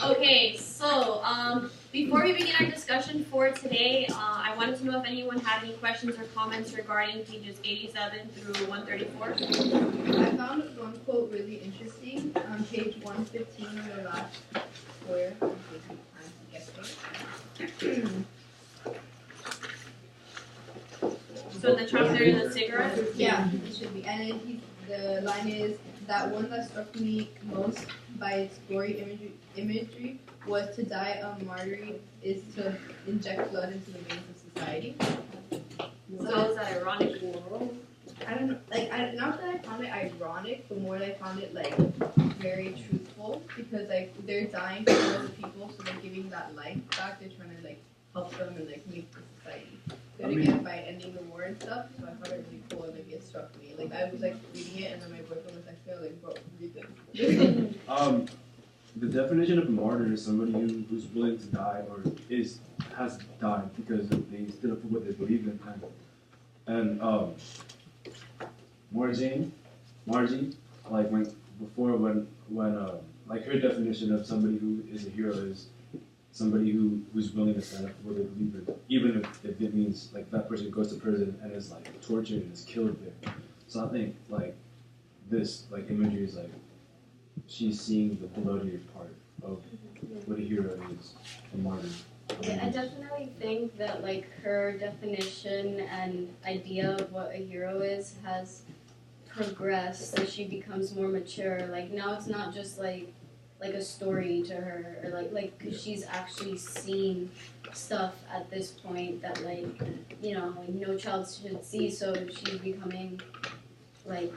Okay, so before we begin our discussion for today, I wanted to know if anyone had any questions or comments regarding pages 87 through 134. I found one quote really interesting on page 115 on the last square. So the chapter in the cigarette? Yeah, it should be. And the line is, that one that struck me most by its gory imagery was to die a martyr is to inject blood into the veins of society. So is that ironic? I don't know, not that I found it ironic, but more that I found it like very truthful, because like they're dying for other people, so they're giving that life back. They're trying to like help them and like make the society good again by ending the war and stuff. So I thought it really cool, and like it struck me. Like I was like reading it, and then my boyfriend was like, bro, read this. The definition of a martyr is somebody who's willing to die or has died because they stood up for what they believe in. And Margie, like when like her definition of somebody who is a hero is somebody who's willing to stand up for what they believe in, even if it means like that person goes to prison and is like tortured and is killed there. So I think like this like imagery is like she's seeing the bloodier part of what a hero is, a martyr. I definitely think that like her definition and idea of what a hero is has progressed as she becomes more mature. Like now it's not just like a story to her, or like cause she's actually seen stuff at this point that like no child should see. So she's becoming like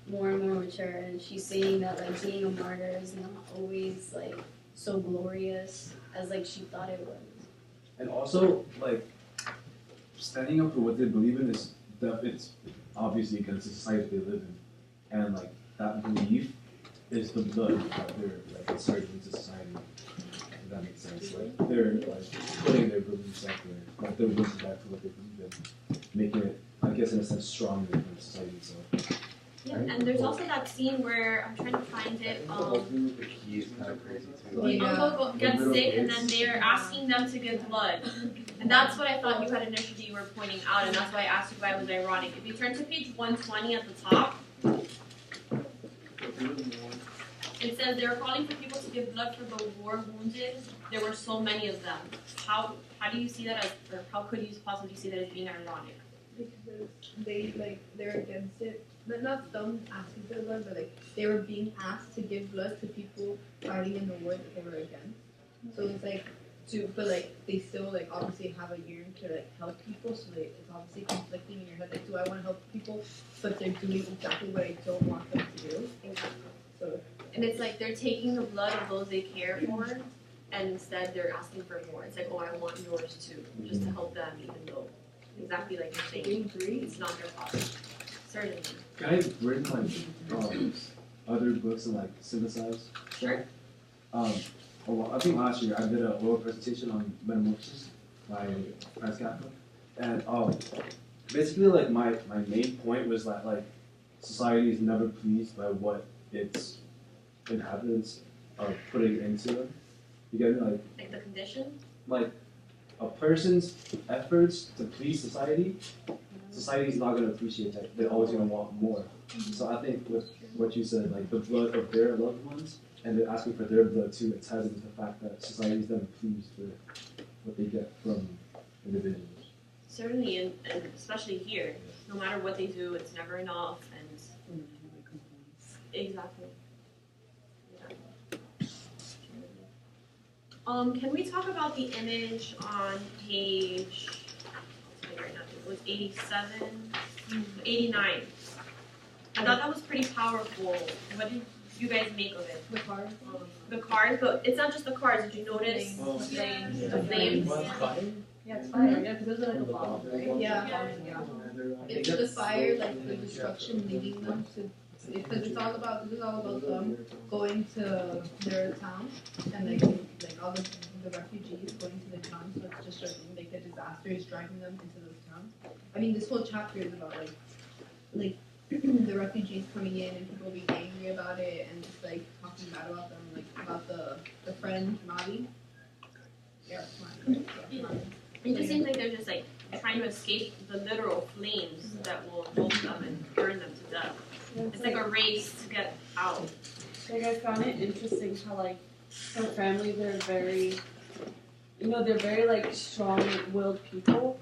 more and more mature, and she's seeing that like being a martyr is not always like so glorious as like she thought it was. And also like standing up for what they believe in is it's obviously against the society they live in, and like that belief is the blood that they're like inserting into society. If that makes sense. Like they're like putting their beliefs out there, like they're willing to die for what they believe in, making it, I guess, in a sense, stronger than society itself. Yeah, and there's also that scene where I'm trying to find it. The key is kind of crazy too. The uncle gets sick, and then they're asking them to give blood, and that's what I thought you had initially you were pointing out, and that's why I asked you why it was ironic. If you turn to page 120 at the top, it says they were calling for people to give blood for the war wounded. There were so many of them. How do you see that as, or how could you possibly see that as being ironic? Because they're against it. But not them asking for the blood, but like they were being asked to give blood to people fighting in the war that they were against. So it's like but like they still like obviously have a yearning to like help people. So it's obviously conflicting in your head. Like, do I want to help people? But they're doing exactly what I don't want them to do. So and it's like they're taking the blood of those they care for, and instead they're asking for more. It's like, oh, I want yours too, just to help them, even though exactly like you're saying, it's not their fault. Certainly. I've written like other books and like synthesized. Sure. Well, I think last year I did an oral presentation on Metamorphosis by Franz Kafka, and basically like my main point was that like society is never pleased by what its inhabitants are putting into them. You get me? Like the condition? Like a person's efforts to please society, society's not going to appreciate that. They're always going to want more. So I think with what you said, like the blood of their loved ones, and they're asking for their blood too, it ties into the fact that society's never pleased with what they get from individuals. Certainly, and especially here, no matter what they do, it's never enough, and exactly. Can we talk about the image on page, I'll tell you right now, it was 87, 89. I thought that was pretty powerful. What did you guys make of it? the card. The cards, but it's not just the cards. Did you notice the flames? Yeah, it's fire. Yeah, because those are like the bombs, right? Yeah. It's the fire, like the destruction, leading them to. Because this is all about them going to their town, and like all the refugees going to the town. So it's just like the disaster is driving them into those towns. I mean, this whole chapter is about like the refugees coming in and people being angry about it and just like talking bad about them, like about the friend Mali. Yeah, Mali. Yeah, Mali. It just seems like they're just like trying to escape the literal flames that will engulf them and burn them to death. It's like a race to get out. Like I found it interesting how like her family, they're very, they're very like strong-willed people.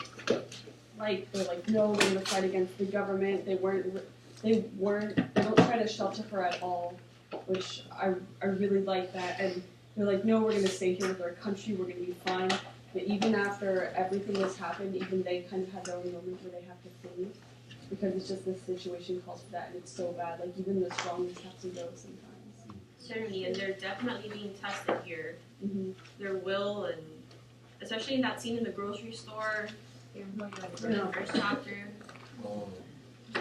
Like they're like, no, we're gonna fight against the government. They don't try to shelter her at all, which I really like that. And they're like, no, we're gonna stay here with our country. We're gonna be fine. But even after everything that's happened, even they kind of have their own moments where they have to flee because it's just this situation calls for that, and it's so bad. Like even the strongest have to go sometimes. Certainly, and they're definitely being tested here. Mm-hmm. Their will, and especially in that scene in the grocery store, in the first chapter.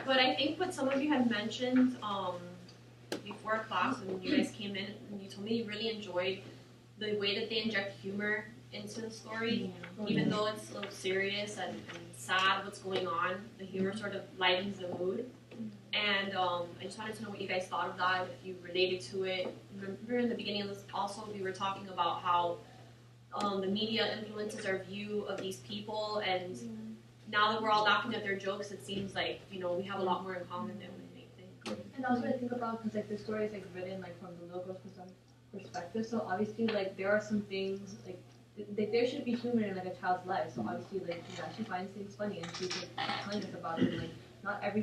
But I think what some of you had mentioned before class when you guys came in, and you told me you really enjoyed the way that they inject humor into the story, even though it's so serious and sad what's going on, the humor sort of lightens the mood. And I just wanted to know what you guys thought of that, if you related to it. Remember in the beginning of this also we were talking about how the media influences our view of these people, and now that we're all laughing at their jokes, it seems like, we have a lot more in common than we may think. And also I think about, because like the story is like written like from the local perspective, so obviously like there are some things like there should be humor in like a child's life. So obviously like she finds things funny and she's like telling us about it. Like not every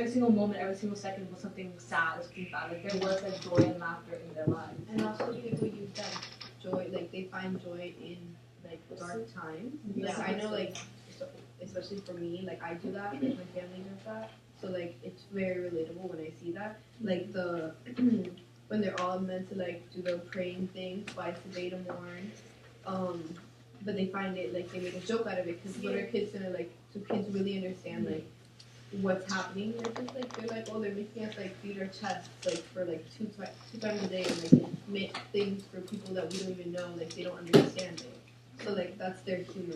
single moment, every single second was something sad or something bad. Like there was like joy and laughter in their lives. And also people use that joy, like they find joy in like dark times. Like I know like especially for me, like I do that, like my family does that. So like it's very relatable when I see that. Like the when they're all meant to like do the praying thing twice a day to mourn. But they find it like they make a joke out of it because what are kids gonna like? Do kids really understand like what's happening? They're like oh, they're making us like beat our chests like for like two times a day and like make things for people that we don't even know, like they don't understand it. So like that's their humor.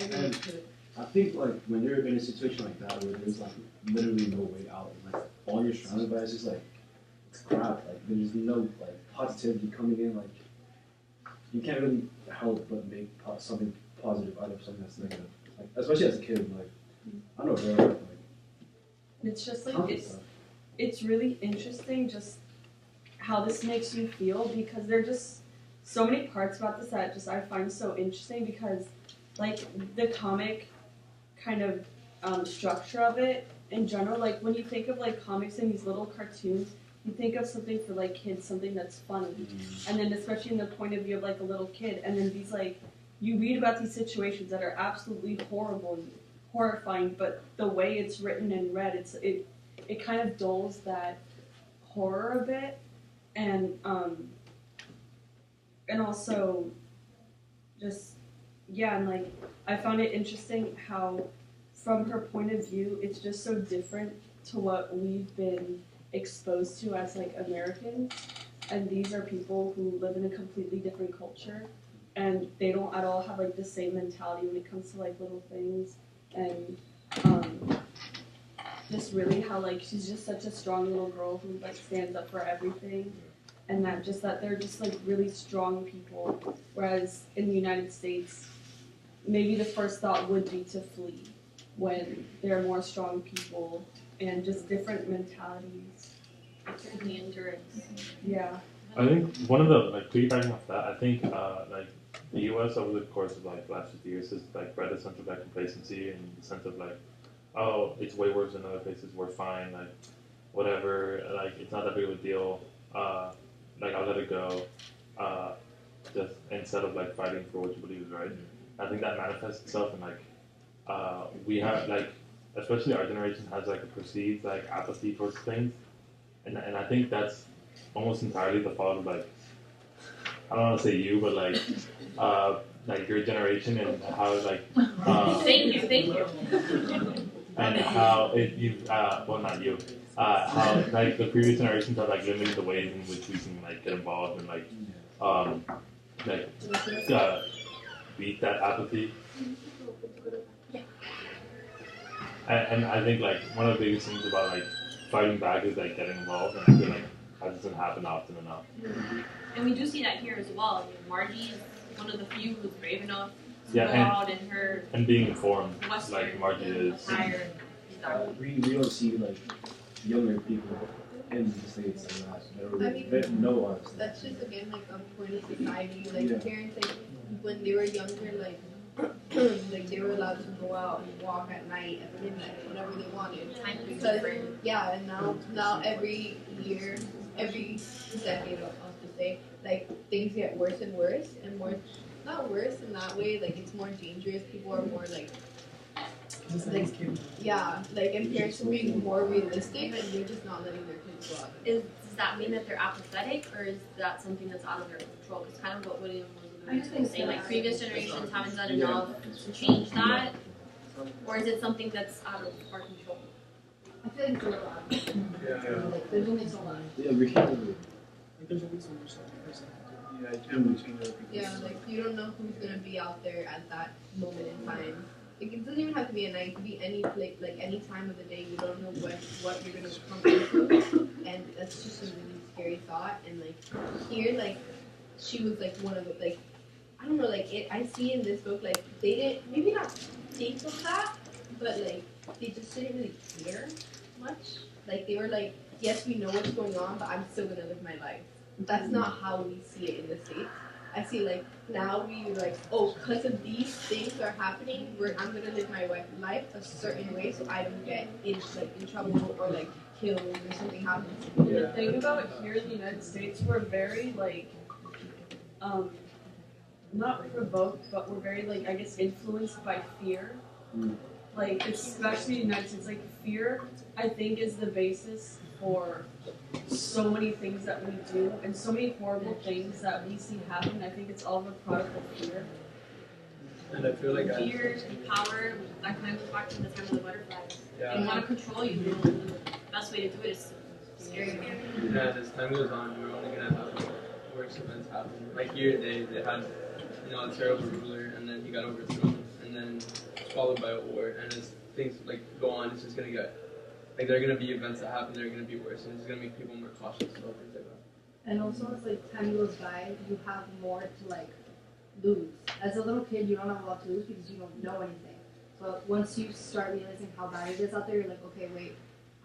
I really like it. I think like when you're in a situation like that where there's like literally no way out, and like all you're surrounded by is just like it's crap. Like there's no like positivity coming in. Like you can't really help but make something positive out of something that's negative. Like especially as a kid, like I don't know, bro. Like It's just like it's really interesting just how this makes you feel, because there are just so many parts about this that just I find so interesting, because like the comic kind of structure of it in general, like when you think of like comics and these little cartoons, you think of something for like kids, something that's funny, and then especially in the point of view of like a little kid, and then these like you read about these situations that are absolutely horrible and horrifying, but the way it's written and read, it kind of dulls that horror a bit, and also just and like I found it interesting how from her point of view it's just so different to what we've been exposed to as like Americans, and these are people who live in a completely different culture, and they don't at all have like the same mentality when it comes to like little things, and just really how like she's just such a strong little girl who like stands up for everything, and that they're just like really strong people, whereas in the United States maybe the first thought would be to flee when there are more strong people and just different mentalities. The endurance. Yeah. I think one of the like piggybacking off that, I think like the U.S. over the course of like the last 50 years has like bred a sense of like complacency and the sense of like, oh, it's way worse than other places. We're fine, like whatever, like it's not that big of a deal. Like I'll let it go. Just instead of like fighting for what you believe is right. I think that manifests itself in like we have like, especially our generation has like a perceived like apathy towards things, and I think that's almost entirely the fault of like, I don't want to say you, but like your generation and how like Thank you. and how well not you, how like the previous generations are like limiting the ways in which we can like get involved and like beat that apathy. And I think like one of the biggest things about like fighting back is like getting involved, and I feel like that doesn't happen often enough. And we do see that here as well. I mean, Margie is one of the few who's brave enough to Yeah, go and- out in her And being informed, Western like Margie is. attire. Exactly. We don't see like younger people in the States that know us. That's just again like a point of society. Like Yeah. parents, like when they were younger, like like they were allowed to go out and walk at night, at midnight, whenever they wanted. Time is Because different. yeah, and now every year, every decade, I'll just say, like things get worse and worse and more. Not worse in that way. Like it's more dangerous. People are more like yeah, like and parents are being more realistic and they're just not letting their kids go out. Does that mean that they're apathetic, or is that something that's out of their control? It's kind of what William was saying. Like previous generations haven't done enough to change that, or is it something that's out of our control? I feel like it's a little out. Yeah. Like, there's only so much. Yeah, we can't really. There's always so much that person can do. Yeah, you can't really change other people's. Yeah, like you don't know who's gonna be out there at that moment in time. Like it doesn't even have to be at night. It could be any place, like any time of the day. You don't know what you're gonna come into, and that's just a really scary thought. And like here, like she was like one of the like I don't know, like it. I see in this book like they didn't maybe not think of that, but like they just didn't really care much. Like they were like, yes, we know what's going on, but I'm still gonna live my life. That's not how we see it in the States. I see like now we like, oh, because of these things are happening, I'm gonna live my life a certain way so I don't get in trouble or like killed or something happens. And the thing about here in the United States, we're very like, not provoked, but we're very like I guess influenced by fear. Like especially in the United States, like fear, I think is the basis for so many things that we do and so many horrible things that we see happen. I think it's all a product of fear. And I feel like Fear and power, that kind of goes back to the time of the butterflies. They yeah, want to control you. The best way to do it is to scare you. yeah, as time goes on, we're only gonna have like, worse events happen. Like here, they had a terrible ruler, and then he got overthrown, and then followed by a war. And as things like go on, it's just gonna get like there are gonna be events that happen that are gonna be worse, and it's gonna make people more cautious about things like that. And also, as like time goes by, you have more to like lose. As a little kid, you don't have a lot to lose because you don't know anything. But once you start realizing how bad it is out there, you're like, okay, wait,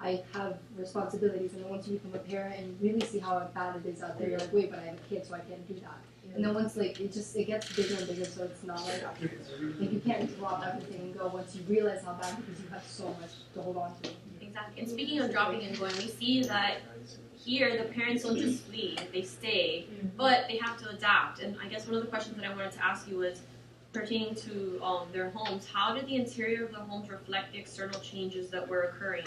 I have responsibilities. And then once you become a parent and really see how bad it is out there, you're like, wait, but I have a kid, so I can't do that. And then once like it gets bigger and bigger, so it's not like you can't drop everything and go once you realize how bad because you have so much to hold on to. Exactly. And speaking of dropping and going, we see that here the parents don't just flee, they stay, but they have to adapt. And I guess one of the questions that I wanted to ask you was pertaining to their homes. How did the interior of the homes reflect the external changes that were occurring?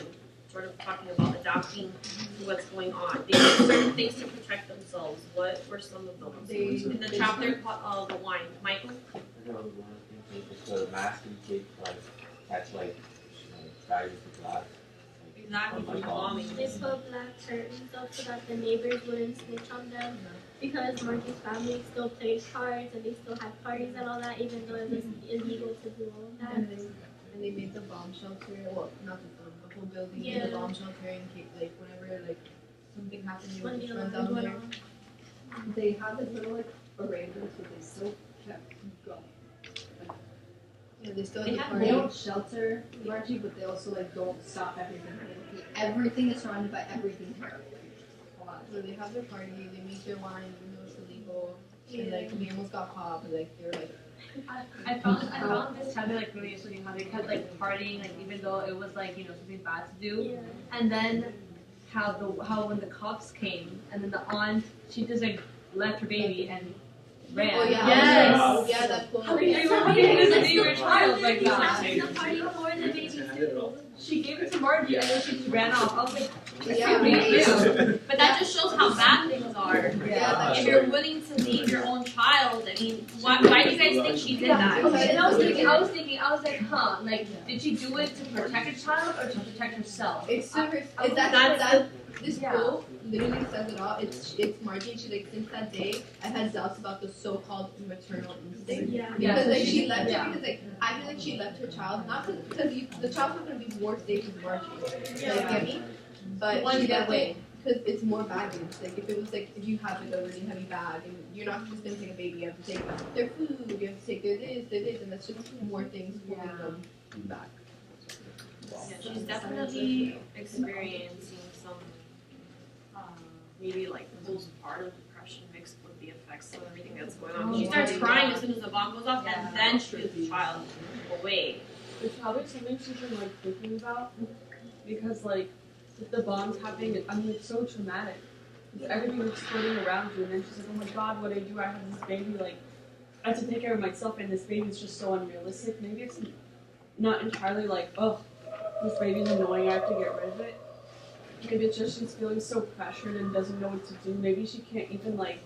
Sort of talking about adapting to what's going on. They did certain things to protect themselves. What were some of those? In the chapter the wine, Michael? I know one of the things was the masking tape, like catch like fragments of glass. Exactly, from bombing. They put black curtains up so that the neighbors wouldn't snitch on them. Because Marky's family still played cards and they still had parties and all that, even though it was illegal to do all of that. And they made the bomb shelter, well, not the whole building, Yeah. the bomb shelter in case, like, whenever, like, something happened, you When would the just run alarm down went there. on. They have this little like arrangements, but they still kept going. Yeah, they still They had the had party. They don't shelter Margie, but they also like don't stop everything. Everything is surrounded by everything terrible. So they have their party, they make their wine, even though it's illegal. And, like, they almost got caught, but, like, they were, like, I found this chapter like really interesting how they kept like partying like even though it was like something bad to do, Yeah. and then how when the cops came and then the aunt she just like left her baby and ran. oh, yeah. Yes. Yeah, that's cool. How can you leave your child like that? That's the party for the baby too. She gave it to Margie and then she just ran off. I was like, Yeah, But that just shows how bad things are. Yeah, If you're willing to leave your own child, I mean, why do you guys think she did that? okay, and I was like, like, did she do it to protect a child or to protect herself? It's super, That's- that, this Yeah. quote literally says it all. It's Margie. She's like, since that day, I've had doubts about the so-called maternal instinct. Yeah. Because like she Yeah. left it because like I feel like she left her child not because the child's not gonna be more safe with Margie. Yeah. Like, get me? But Well, she that left way. it because it's more baggage. Like if it was like if you have like a really heavy bag and you're not just gonna take a baby, you have to take their food, you have to take their this, and that's just more things holding them back. Yeah, she's definitely experiencing some, maybe like postpartum depression mixed with the effects of everything that's going on. She starts crying as soon as the bomb goes off, and then she gives the child away. It's probably something she's been like thinking about because like if the bomb's happening, I mean it's so traumatic. It's everything exploding around you, and then she's like, oh my god, what do? I have this baby. Like I have to take care of myself, and this baby is just so unrealistic. Maybe it's not entirely like, oh, this baby's annoying, I have to get rid of it. Maybe it's just she's feeling so pressured and doesn't know what to do. Maybe she can't even like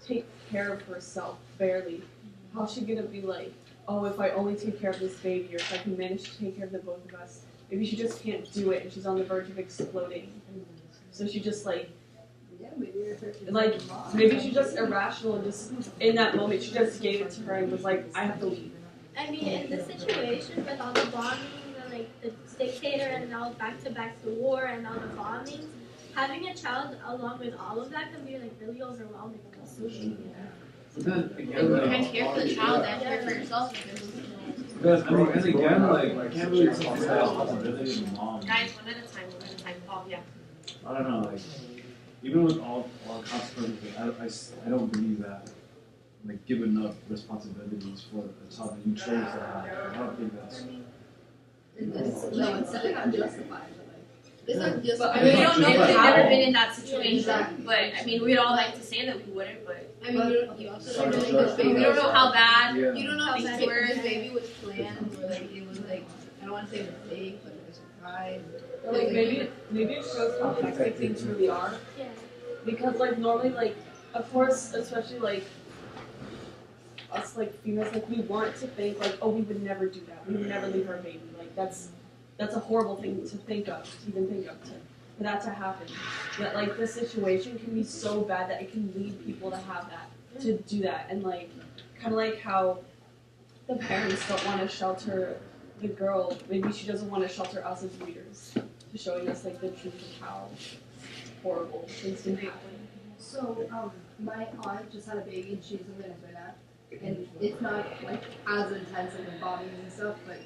take care of herself, barely. How's she gonna be like, oh, if I only take care of this baby, or if I can manage to take care of the both of us? Maybe she just can't do it and she's on the verge of exploding. So she just like maybe she's just irrational and just in that moment she just gave it to her and was like, I have to leave. I mean, in this situation with all the bombings and like the dictator and all back to the war and all the bombings, having a child along with all of that can be like really overwhelming. But then Like, again, you like, can't care for the child and care for yourself. because I mean, and again, like, I can't really take the responsibility of the mom. Guys, one at a time, Paul, yeah. I don't know, like, even with all consequences, I don't believe that, like, giving up responsibilities for a child that you chose to have. I don't think that's. It's definitely not justified. It's not just. I mean, we don't know because we've never been in that Yeah, situation. exactly. But I mean, we'd all like to say that we wouldn't, but I mean, you also don't know Sorry, this baby. we don't know how bad. Yeah. You don't know How if bad this it baby was planned or like it was like I don't want to say mistake, but like a surprise. Or like maybe it shows how hectic things really are. Yeah. Because like normally like of course especially like us like females like we want to think like, oh, we would never do that. We would never leave our baby. Like that's a horrible thing to think of, to even think of, for that to happen. But like this situation can be so bad that it can lead people to have that, to do that. And like kind of like how the parents don't want to shelter the girl, maybe she doesn't want to shelter us as readers, to showing us like the truth of how horrible things can happen. So, my aunt just had a baby and she's in Venezuela, and it's not like as intense as the bombings and stuff, but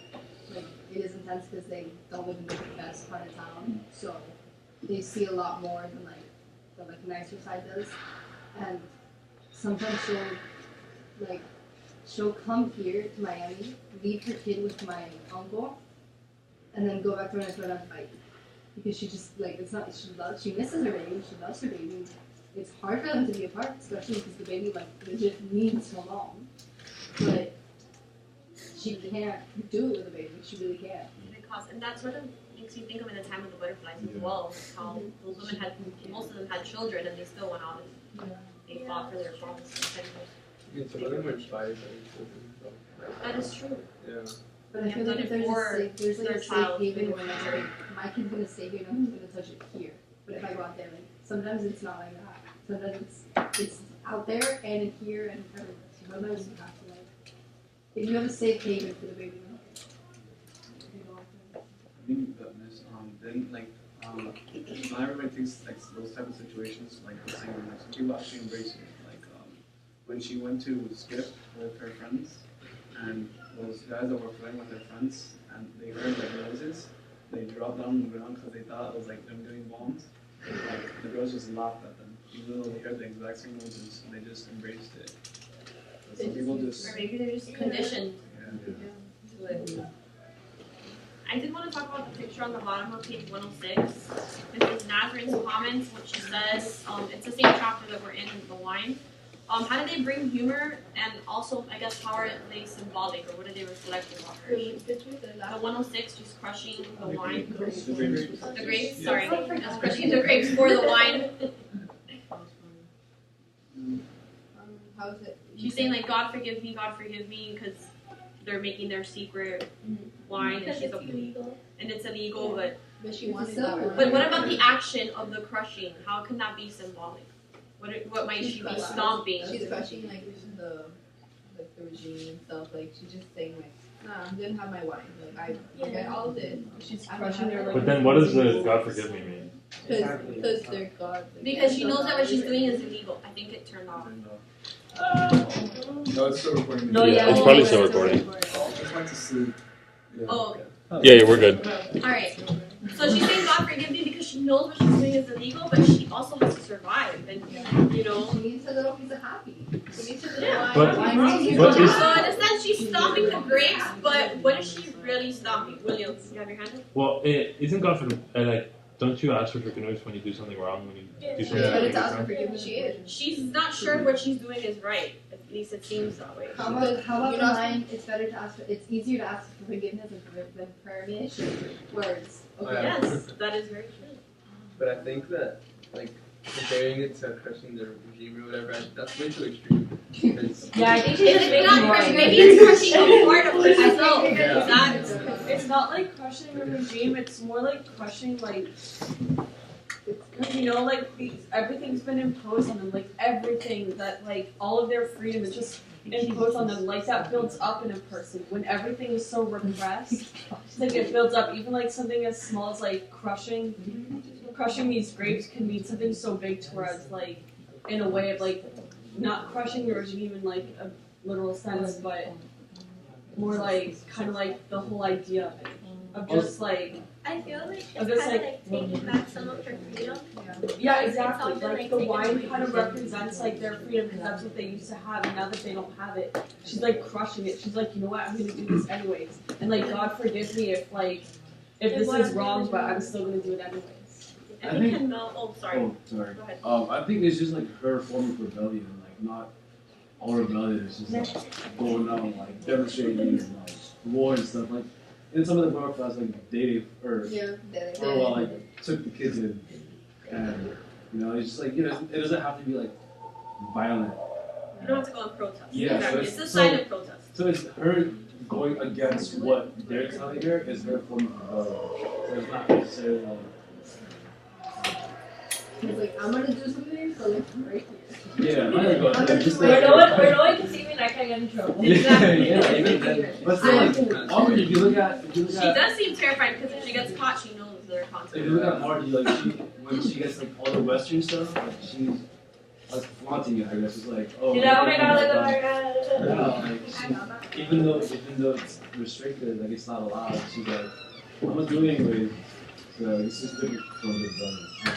like it is intense because they don't live in the best part of town, so they see a lot more than like the like nicer side does, and sometimes she'll come here to Miami, leave her kid with my uncle, and then go back to Venezuela and fight. Because she just, like, it's not, she misses her baby, she loves her baby. It's hard for them to be apart, especially because the baby, like, legit needs her mom. But she can't do it with the baby, she really can't. And that sort of makes you think of in the time of the butterflies as well, how those women had, most of them had children and they still went out and they fought for their cause. Yeah, some of them were inspired by their children. So, That is true. yeah. But I Yeah, feel but like if there's like their a safe child haven was where like, injured. my kid's gonna stay here, no one's gonna touch it here. But if I go out there, like, sometimes it's not like that. Sometimes it's out there and in here and everywhere. So sometimes you have to like, if you have a safe haven for the baby, no. I think that this, then like, not everybody thinks like those type of situations like the same. Like some people actually embrace it. Like when she went to skip with her friends, and those guys that were playing with their friends, and they heard like noises, they dropped down on the ground because they thought it was like them doing bombs. Like the girls just laughed at them, even though they heard the exact same noises, and they just embraced it. But some people just Or maybe they're just conditioned yeah. to it. I did want to talk about the picture on the bottom of page 106. This is Nazarene's comments, what she says. It's the same chapter that we're in the wine. How do they bring humor, and also, I guess, how are they symbolic, or what do they reflect about her? The 106, she's crushing the wine. The grapes, sorry. Just crushing the grapes for the wine. How is it? She's saying, like, God forgive me, because they're making their secret wine, and Because she's it's illegal. and it's illegal, but But she wanted that one. But what about the action of the crushing? How can that be symbolic? What might she be stomping? She's crushing like the regime and stuff. Like she's just saying like, nah, I'm gonna have my wine. Like I get all this. She's crushing her. But then, what does the God forgive me mean? Because they're God. Like, Because she knows that what she's doing is illegal. I think it turned off. No, it's still recording. No, yeah, it's probably still recording. I just went to sleep. Yeah. Oh, Yeah, we're good. alright. So she's saying God forgive me because she knows what she's doing is illegal, but she also has to survive. And, you know. She needs a little piece of happy. She needs a little Yeah. But So in a sense, she's stomping the grapes, but what is she really stomping? Williams, you have your hand up? Well, isn't God for like? Don't you ask for forgiveness when you do something wrong? When you do something But it's wrong? asking forgiveness. She is. She's not sure what she's doing is right. At least it seems that way. How about the line? It's better to ask. It's easier to ask for forgiveness than permission. Words. Okay. Yes, that is very true. But I think that, like, comparing it to crushing the regime or whatever, that's way too extreme. Because Yeah, I think she's If just it's not making crushing, more. maybe it's crushing a part of herself. Yeah. It's not like crushing a regime. It's more like crushing like. You know, like everything's been imposed on them. Like everything that, like all of their freedom is just imposed on them. Like that builds up in a person when everything is so repressed. Like it builds up. Even like something as small as like crushing these grapes can mean something so big to us. Like in a way of like not crushing the regime in like a literal sense, but more like kind of like the whole idea of it. Of just like. I feel like it's Of kind just, of like- like taking back some of her freedom. Yeah, It's exactly. all been, Like like, the taken wine away. kind of represents like their freedom because that's what they used to have, and now that they don't have it, she's like crushing it. She's like, you know what, I'm gonna do this anyways, and like God forgive me if this is wrong, but I'm still gonna do it anyways. I And we think- can know. Oh, sorry. Oh, sorry. Go ahead. I think it's just like her form of rebellion, like not all rebellion. It's just like going out and like demonstrating and like war and stuff. Like in some of the bar class, like they or like took the kids in, and you know it's just like it doesn't have to be like violent. You don't have to go and protest. Yeah, Exactly. so It's a it's- sign so- of protest. So it's her going against what they're telling her is her form of rebellion. So it's not necessarily like, He's like, I'm gonna do something, so let's break it. yeah, not like, I'm gonna just do like, Where no one can see me and I can't get in trouble. Exactly. Yeah, even then. But still, like, Aubrey, if you look at, She does seem terrified because if she gets caught, she knows there are if you consequences. look at Margie, like when she gets like all the Western stuff, like she's like flaunting it. I guess it's like, oh, You know, oh my god, like, like, oh my god. yeah, like even though it's restricted, like it's not allowed. She's like, I'm gonna do it anyways. So it's just different from the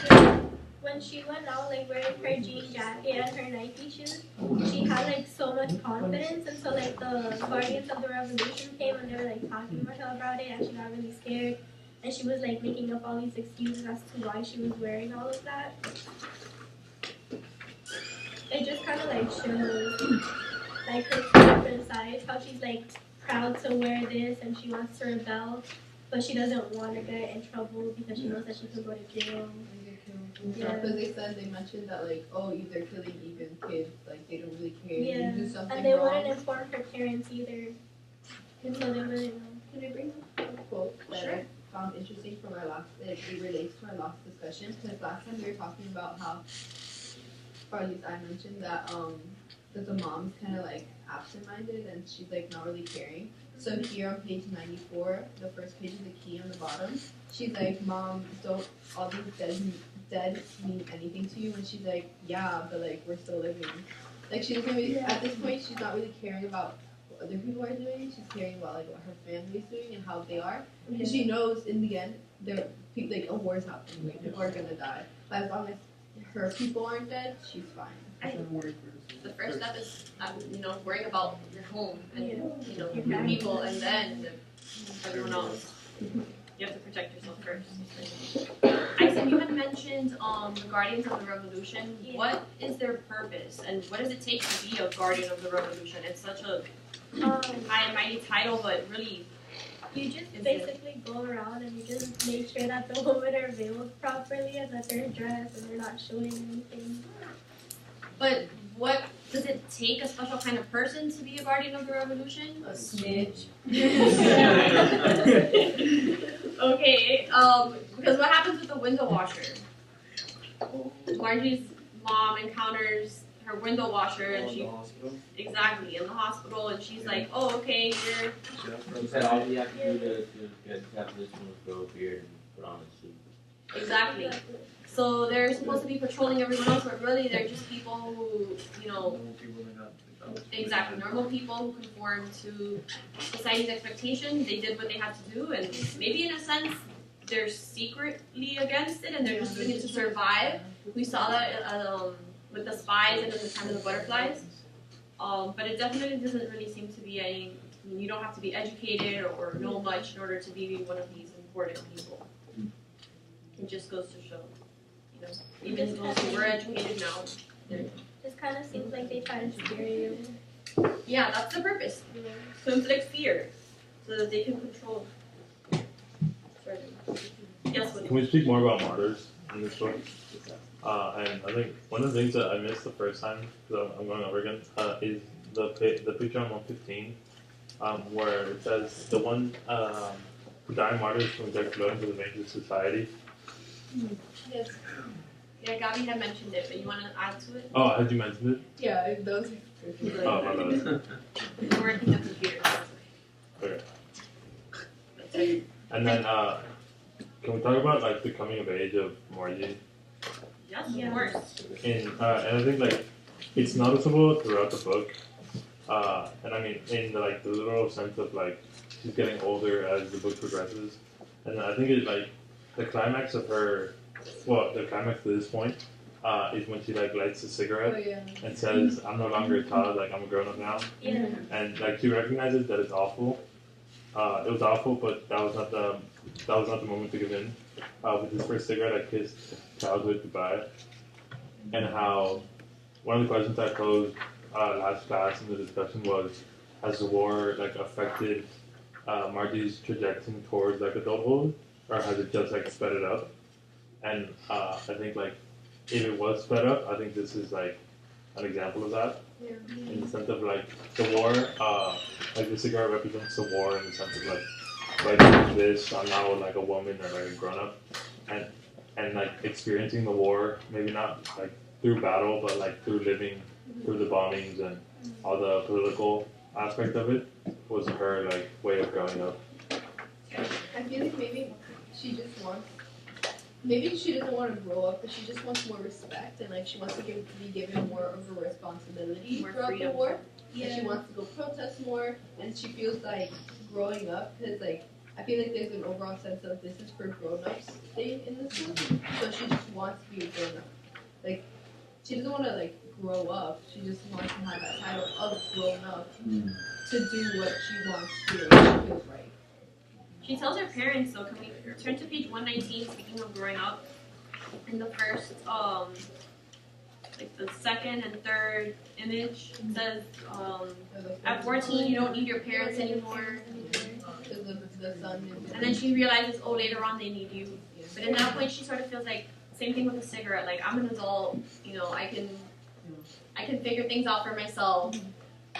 brother. When she went out like wearing her jean jacket and her Nike shoes, she had like so much confidence until like the Guardians of the Revolution came and they were like talking to her about it and she got really scared and she was like making up all these excuses as to why she was wearing all of that. It just kind of like shows like her two different sides, how she's like proud to wear this and she wants to rebel, but she doesn't want to get in trouble because she knows that she could go to jail. Yeah. Because they mentioned that like, oh, they're killing even kids, like they don't really care. Yeah, You do something and they wrong. wouldn't inform her parents either, and so they wouldn't know. Can I bring A quote that I found interesting from our last, it relates to our last discussion, because last time we were talking about how, or at least I mentioned that the mom's kind of like absent-minded and she's like not really caring. So here on page 94, the first page of the key on the bottom, she's like, Mom, don't all these dead mean anything to you? And she's like, yeah, but like we're still living. Like she doesn't really, at this point, she's not really caring about what other people are doing. She's caring about like what her family's doing and how they are. And she knows in the end, like a war's happening. Like people are gonna die. But as long as her people aren't dead, she's fine. The first step is, worrying about your home and your people, and then everyone else. You have to protect yourself first. Isaac, you had mentioned the Guardians of the Revolution. Yeah. What is their purpose, and what does it take to be a Guardian of the Revolution? It's such a high and mighty title, but really, You just basically go around and you just make sure that the women are veiled properly and that they're dressed and they're not showing anything. but what does it take a special kind of person to be a Guardian of the Revolution? A snitch. Okay, Because what happens with the window washer? Margie's mom encounters her window washer and she exactly in the hospital and she's like, oh okay, you're. She said all you have to do to have this one is grow a beard and put on a suit. Exactly. So they're supposed to be patrolling everyone else, but really they're just people who, you know, exactly, normal people who conform to society's expectations. They did what they had to do, and maybe in a sense they're secretly against it, and they're just doing it to survive. We saw that with the spies and at the time of the butterflies. But it definitely doesn't really seem to be any. You don't have to be educated or know much in order to be one of these important people. It just goes to show, you know, even those who were educated now, they're. Just kind of seems like they try to scare you. Yeah, that's the purpose. To inflict fear, so that they can control. Yes, Can we speak more about martyrs in this book? And I think one of the things that I missed the first time, because I'm going over again, is the picture on 115, where it says the one who died martyrs from their blood into the veins of society. Yes. Yeah, Gabby had mentioned it, but you want to add to it? Oh, had you mentioned it? Yeah, it does. Oh, my bad. We're working the computer. Okay. And then, can we talk about like the coming of age of Margie? Yes, of course. And I think like it's noticeable throughout the book, and I mean in the literal sense of like she's getting older as the book progresses, and I think it's like the climax of her. Well, the climax to this point is when she like lights a cigarette and says, "I'm no longer a child, like I'm a grown up now." Yeah. And like she recognizes that it's awful. It was awful, but that was not the moment to give in. With this first cigarette, I kissed childhood goodbye, and how one of the questions I posed last class in the discussion was, has the war like affected Margie's trajectory towards like adulthood, or has it just like sped it up? And I think like if it was sped up, I think this is like an example of that. Yeah. In the sense of like the war, like the cigar represents the war in the sense of like this, I'm now like a woman or like a grown up, and like experiencing the war, maybe not like through battle, but like through living through the bombings and all the political aspect of it was her like way of growing up. I feel like maybe she just wants. Maybe she doesn't want to grow up, but she just wants more respect, and like she wants to be given more of a responsibility More throughout freedom. the war. And she wants to go protest more, and she feels like growing up, because like I feel like there's an overall sense of this is for grown-ups thing in this book. So she just wants to be a grown-up. Like she doesn't want to like grow up. She just wants to have that title of grown-up to do what she wants to do, what she feels right. She tells her parents, so can we turn to page 119, speaking of growing up, in the first, like the second and third image, it says, at 14 you don't need your parents anymore, and then she realizes, oh, later on they need you, but at that point she sort of feels like, same thing with the cigarette, like I'm an adult, you know, I can figure things out for myself.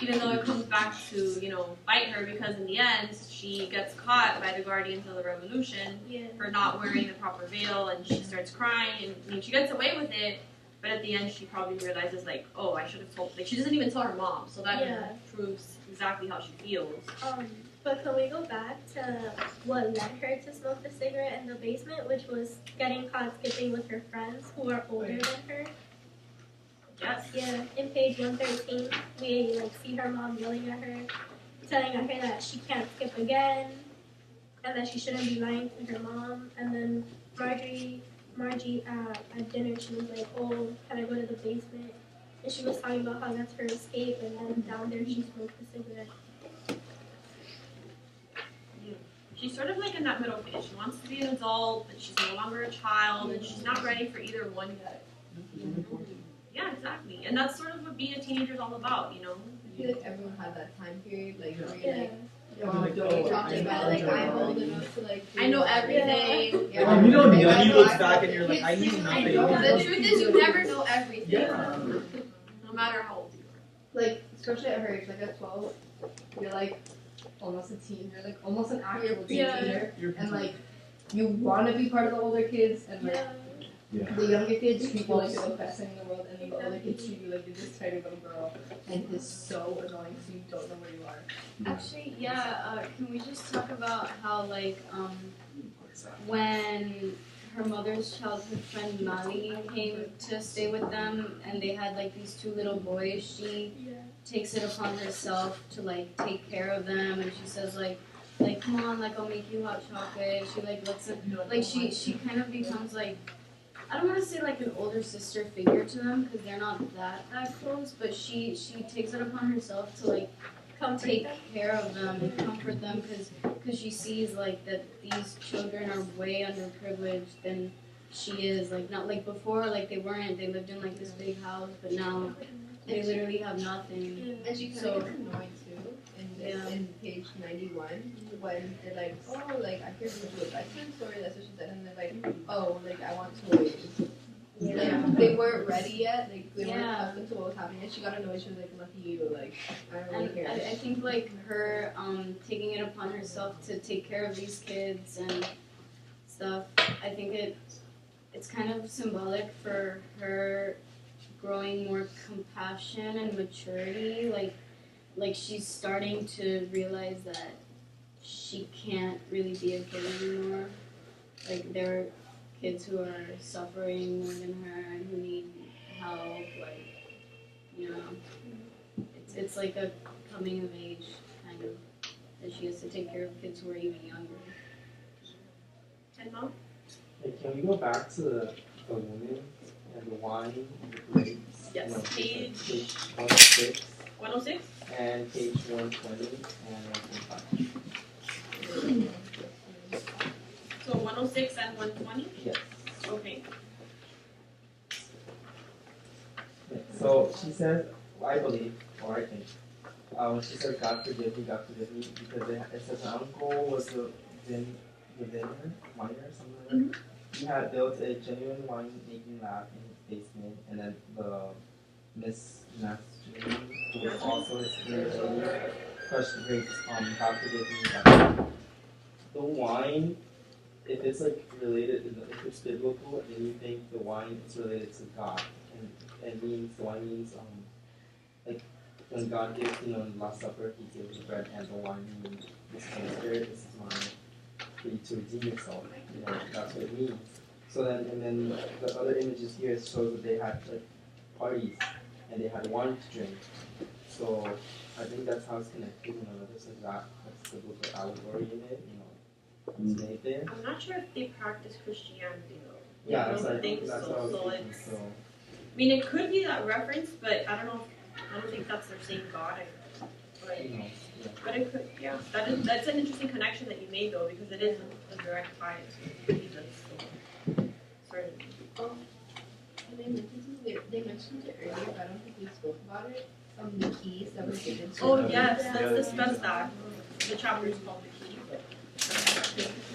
Even though it comes back to, you know, bite her, because in the end, she gets caught by the Guardians of the Revolution for not wearing the proper veil, and she starts crying, and I mean, she gets away with it, but at the end, she probably realizes, like, oh, I should have told, like, she doesn't even tell her mom, so that proves exactly how she feels. But can we go back to what led her to smoke the cigarette in the basement, which was getting caught skipping with her friends who are older than her? Yes. Yeah, in page 113, we like see her mom yelling at her, telling her that she can't skip again, and that she shouldn't be lying to her mom. And then Margie at dinner, she was like, "Oh, can I go to the basement?" And she was talking about how that's her escape, and then down there she smoked the cigarette. Yeah. She's sort of like in that middle phase. She wants to be an adult, but she's no longer a child, and she's not ready for either one yet. Yeah, exactly. And that's sort of what being a teenager is all about, you know? I feel like everyone had that time period, like where Yeah. you're like, talking about, like, I'm old enough to, like, I know everything. Yeah. You don't know. Like, You look back and you're like, I knew I nothing. know. The truth is, you never know everything. Yeah. No matter how old you Like, especially at her age, like at 12, you're like almost a teen. You're like almost an actual teenager. And like, you want to be part of the older kids, and like Yeah. the younger kids treat you like you're the best thing in the world, and then the older kids treat you like you're this tiny little girl, and it's so annoying, so you don't know where you are. Actually, yeah. Can we just talk about how like when her mother's childhood friend Mali came to stay with them, and they had like these two little boys. She takes it upon herself to like take care of them, and she says like come on, like I'll make you hot chocolate. She like lets them, like she kind of becomes like, I don't want to say like an older sister figure to them because they're not that close, but she takes it upon herself to like take care of them and comfort them because she sees like that these children are way underprivileged than she is. Like not like before, like they weren't. They lived in like this big house, but now they literally have nothing. And she kind of gets annoyed too in page 91 when they're like, oh, like I hear you do a bedtime story. That's what she said, and they're like, oh, like I want toys. Like, they weren't ready yet. Like they weren't accustomed to what was happening. And she got annoyed. She was like, "Lucky you." Like I don't really care. I think like her taking it upon herself to take care of these kids and stuff. I think it's kind of symbolic for her growing more compassion and maturity. Like she's starting to realize that she can't really be a kid anymore. Like there are kids who are suffering more than her and who need help. Like, you know, it's like a coming of age kind of that she has to take care of kids who are even younger. And Mom? Hey, can we go back to the women and the wine and the plates? Yes. No, Page 106 106? and page 120 and 125. So 106 and 120? Yes. Okay. So she says, I believe, or I think, when she says, God forgive me, because it says her uncle was the vintner, something like that. He had built a genuine wine-making lab in his basement, and then the Miss Master, who was also his lady, crushed the grapes. God forgive me. The wine, if it's like related, if it's biblical, then you think the wine is related to God, and it means the wine means like when God gives, in the Last Supper, He gives the bread and the wine. Meaning, this is my spirit, this is mine, for you to redeem yourself. You know, that's what it means. So then, and then the other images here shows that they had like parties and they had wine to drink. So I think that's how it's connected. You know, this is that's the biblical allegory in it. You know, it's made there. I'm not sure if they practice Christianity though. Yeah, I that's don't what think that's so. what I was So thinking. it's, So I mean, it could be that reference, but I don't know. I don't think that's their same God. But, you know, yeah. but it could, yeah. That's an interesting connection that you made though, because it is a direct tie to Jesus. So, certainly. Oh, and they mentioned it earlier, but I don't think we spoke about it. The keys that were given to Oh them. yes, let's discuss that. The chapter is called the key.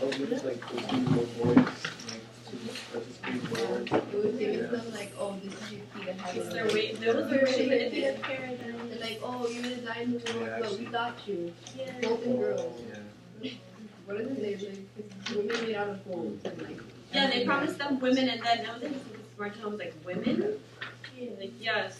Oh, we just like the two little boys, like to participate in the Lord. It was given to them like, oh, this is your key to heaven. It's their way. Those are way to Of paradise. They're like, oh, you're gonna die in the world, Yeah, but we got you. Yeah. Both and girls. Yeah. What is it? Like, it's women made out of gold. And, like, Yeah, they promised them women, and then I was thinking Martin was like women. Like yes.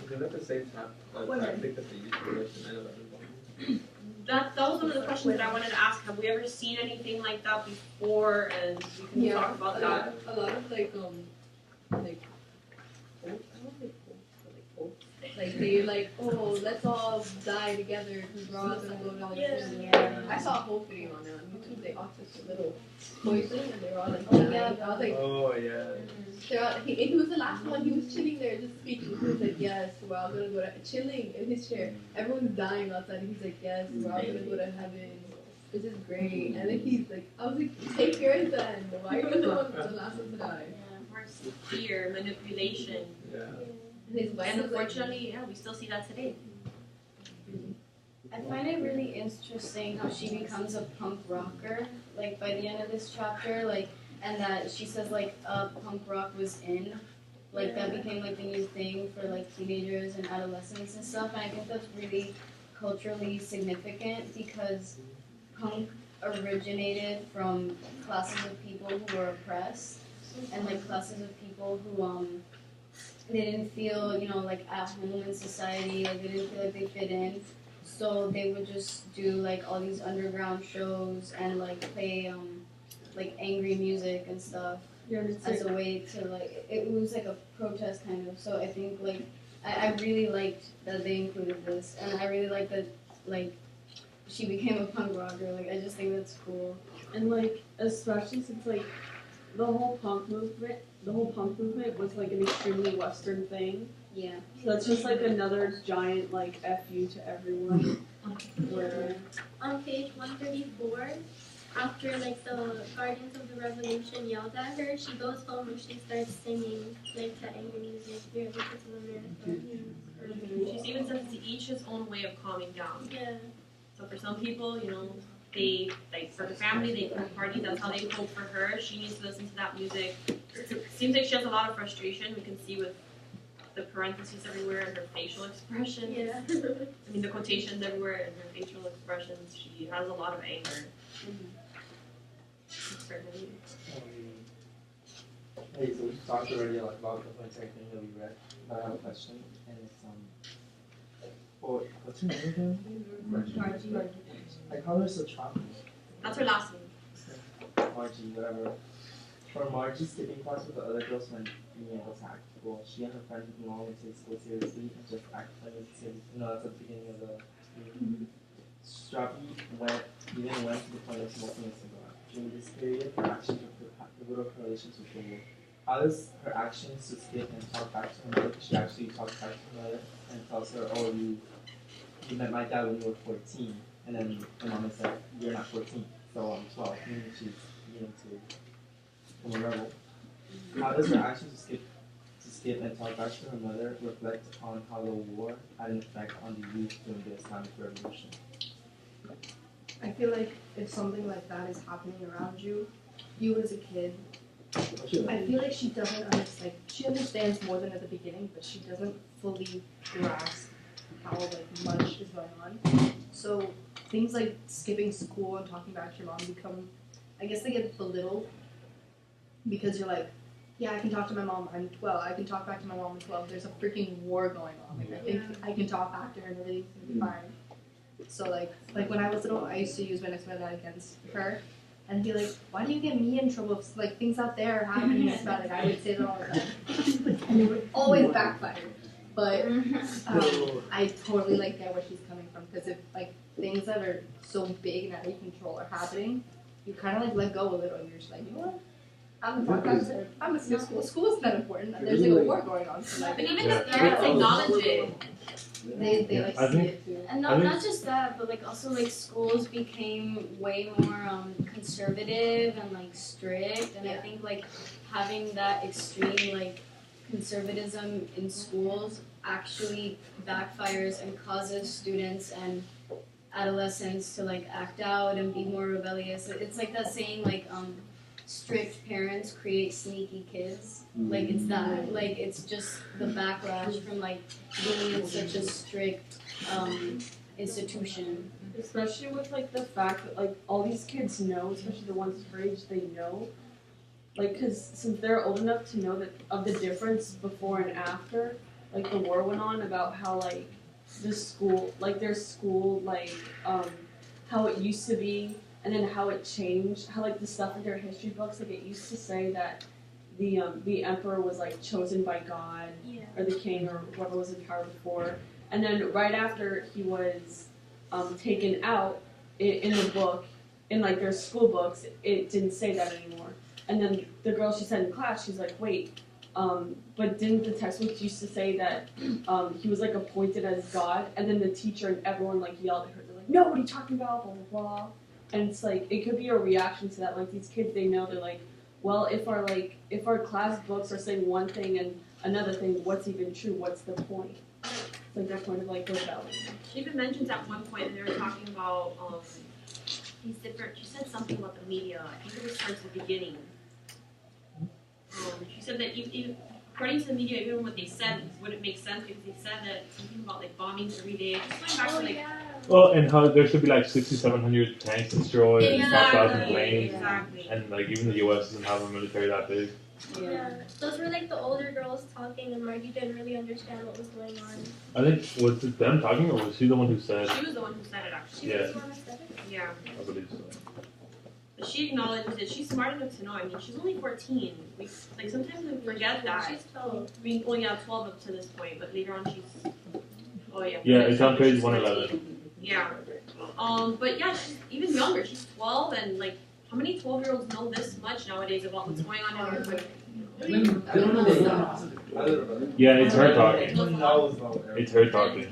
Because at the same time, I think that they used to like the 9/11 bomb. That was one of the questions that I wanted to ask. Have we ever seen anything like that before? And we can talk about that. A lot of like cults, I don't think cults, but like cults. Like they're like, oh, let's all die together because we're all gonna go down. Yeah. I saw a whole video on YouTube. They all took a little poison and they were all like, dying. I was like, Oh yeah. he was the last one. He was chilling there, just speaking. He was like, "Yes, we're all gonna go to chilling in his chair. Everyone's dying outside. And he's like, "Yes, we're all gonna go to heaven. This is great." And then he's like, "I was like, take yours then. Why are you the last one to die?" Mercy, fear, manipulation, Yeah. And his wife and was like, unfortunately, yeah, we still see that today. I find it really interesting how she becomes a punk rocker, like by the end of this chapter, like, and that she says like punk rock was in, like that became like the new thing for like teenagers and adolescents and stuff, and I think that's really culturally significant because punk originated from classes of people who were oppressed and like classes of people who they didn't feel, you know, like at home in society, like they didn't feel like they fit in. So they would just do like all these underground shows and like play like angry music and stuff as a way to like it was like a protest kind of. So I think like I really liked that they included this, and I really liked that like she became a punk rocker. Like I just think that's cool. And like especially since like the whole punk movement was like an extremely Western thing. Yeah. So that's just like another giant like FU to everyone. Where On page 134, after like the Guardians of the Revolution yelled at her, she goes home and she starts singing like to angry music. Here, this is America. She even says to each his own way of calming down. Yeah. So for some people, you know, they like for the family they can party. That's how they cope. For her, she needs to listen to that music. It seems like she has a lot of frustration. We can see with the parentheses everywhere and her facial expressions. Yeah. I mean the quotations everywhere and her facial expressions. She has a lot of anger. Certainly. Hey, so we talked already like about the entire thing that we read, but I have a question, and it's what's her name again? Margie. I call her so choppy. That's her last name. Margie, whatever. For Margie skipping class with the other girls when Mia was act cool, she and her friend Mom would take school seriously and just act like it's serious. No, that's at the beginning of the Strappy even went to the point of smoking a cigarette. During this period, her actions were pivotal correlations with the war. How does her actions to skip and talk back to her mother? She actually talks back to her mother and tells her, "Oh, you met my dad when you were 14," and then her mom is like, "You're not 14, so I'm 12." Meaning she's beginning to become a rebel. How does her actions to skip and talk back to her mother reflect on how the war had an effect on the youth during the Islamic Revolution? I feel like if something like that is happening around you, you as a kid, I feel like she doesn't understand. Like, she understands more than at the beginning, but she doesn't fully grasp how like much is going on. So things like skipping school and talking back to your mom become, I guess they get belittled because you're like, yeah, I can talk to my mom. I'm 12. I can talk back to my mom. I'm 12. There's a freaking war going on. Like I think I can talk back to her and everything's gonna be fine. So like when I was little, I used to use my next dad against her, and be like, "Why do you get me in trouble if like things out there are happening?" Like I would say that all the time, and it would always backfire. But I totally like get where she's coming from because if like things that are so big and out of control are happening, you kind of like let go a little, and you're just like, you know what? I'm a skip school. School isn't that important. There's like a war going on. So like, But even the parents acknowledge it. They like see it too. And not just that, but like also like schools became way more conservative and like strict, and I think like having that extreme like conservatism in schools actually backfires and causes students and adolescents to like act out and be more rebellious. It's like that saying like strict parents create sneaky kids. Like it's that. Like it's just the backlash from like being in such a strict institution. especially with like the fact that like all these kids know, especially the ones her age, they know, like because since they're old enough to know that of the difference before and after, like the war went on about how like the school, like their school, like how it used to be, and then how it changed, how like the stuff in their history books, like it used to say that the emperor was like chosen by God, or the king or whoever was in power before, and then right after he was taken out in the book, in like their school books, it didn't say that anymore. And then the girl she said in class, she's like, wait, but didn't the textbooks used to say that he was like appointed as God? And then the teacher and everyone like yelled at her. They're like, no, what are you talking about? Blah blah blah. And it's like it could be a reaction to that. Like these kids, they know, they're like, well, if our class books are saying one thing and another thing, what's even true? What's the point? It's like their point of like rebellion. She even mentions at one point they were talking about these different. She said something about the media. I think it was towards the beginning. She said that even according to the media, even what they said wouldn't make sense because they said that something about like bombings every day. Just going back to like Well, and how there should be like 6,700 tanks destroyed and 5,000 planes, exactly. and like even the U.S. doesn't have a military that big. Yeah. Those were like the older girls talking, and Margie didn't really understand what was going on. I think was it them talking, or was she the one who said? She was the one who said it actually. Yeah. She was the one that said it? Yeah. I believe so. But she acknowledges it. She's smart enough to know. I mean, she's only 14. Like sometimes we forget that. She's 12. We only have 12 up to this point, but later on she's. Oh yeah. Yeah, it's on page she's 111. Yeah. But yeah, she's even younger. She's 12, and like, how many 12-year-olds know this much nowadays about what's going on in their country? Yeah, it's her talking. Who knows about It's her talking.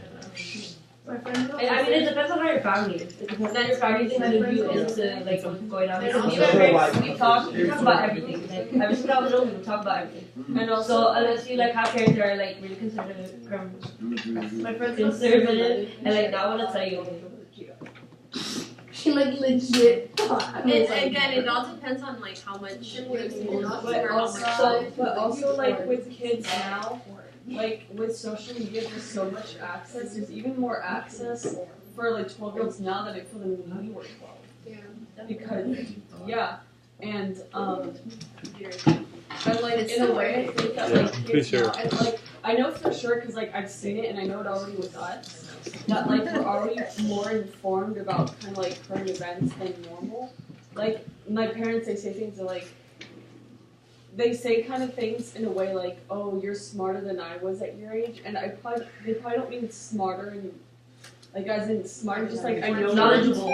I mean, it depends on how your family is. It depends on your family point of view into like what's going on. Because me and my parents, we talk about everything. Like ever since I was little, we talk about everything. And also, unless you like have parents that are like really conservative, and like not want to tell you. She like legit. It all depends on like how much. But also like with kids now. Like with social media, there's so much access. There's even more access for like 12-year-olds now than I feel than when we were 12. Yeah. Because and like in a way, I think that like kids now, and like I know for sure because like I've seen it and I know it already with us that like we're already more informed about kind of like current events than normal. Like my parents, they say things like. They say kind of things in a way like, "Oh, you're smarter than I was at your age," and they probably don't mean smarter and like as in smart, just like I know knowledgeable.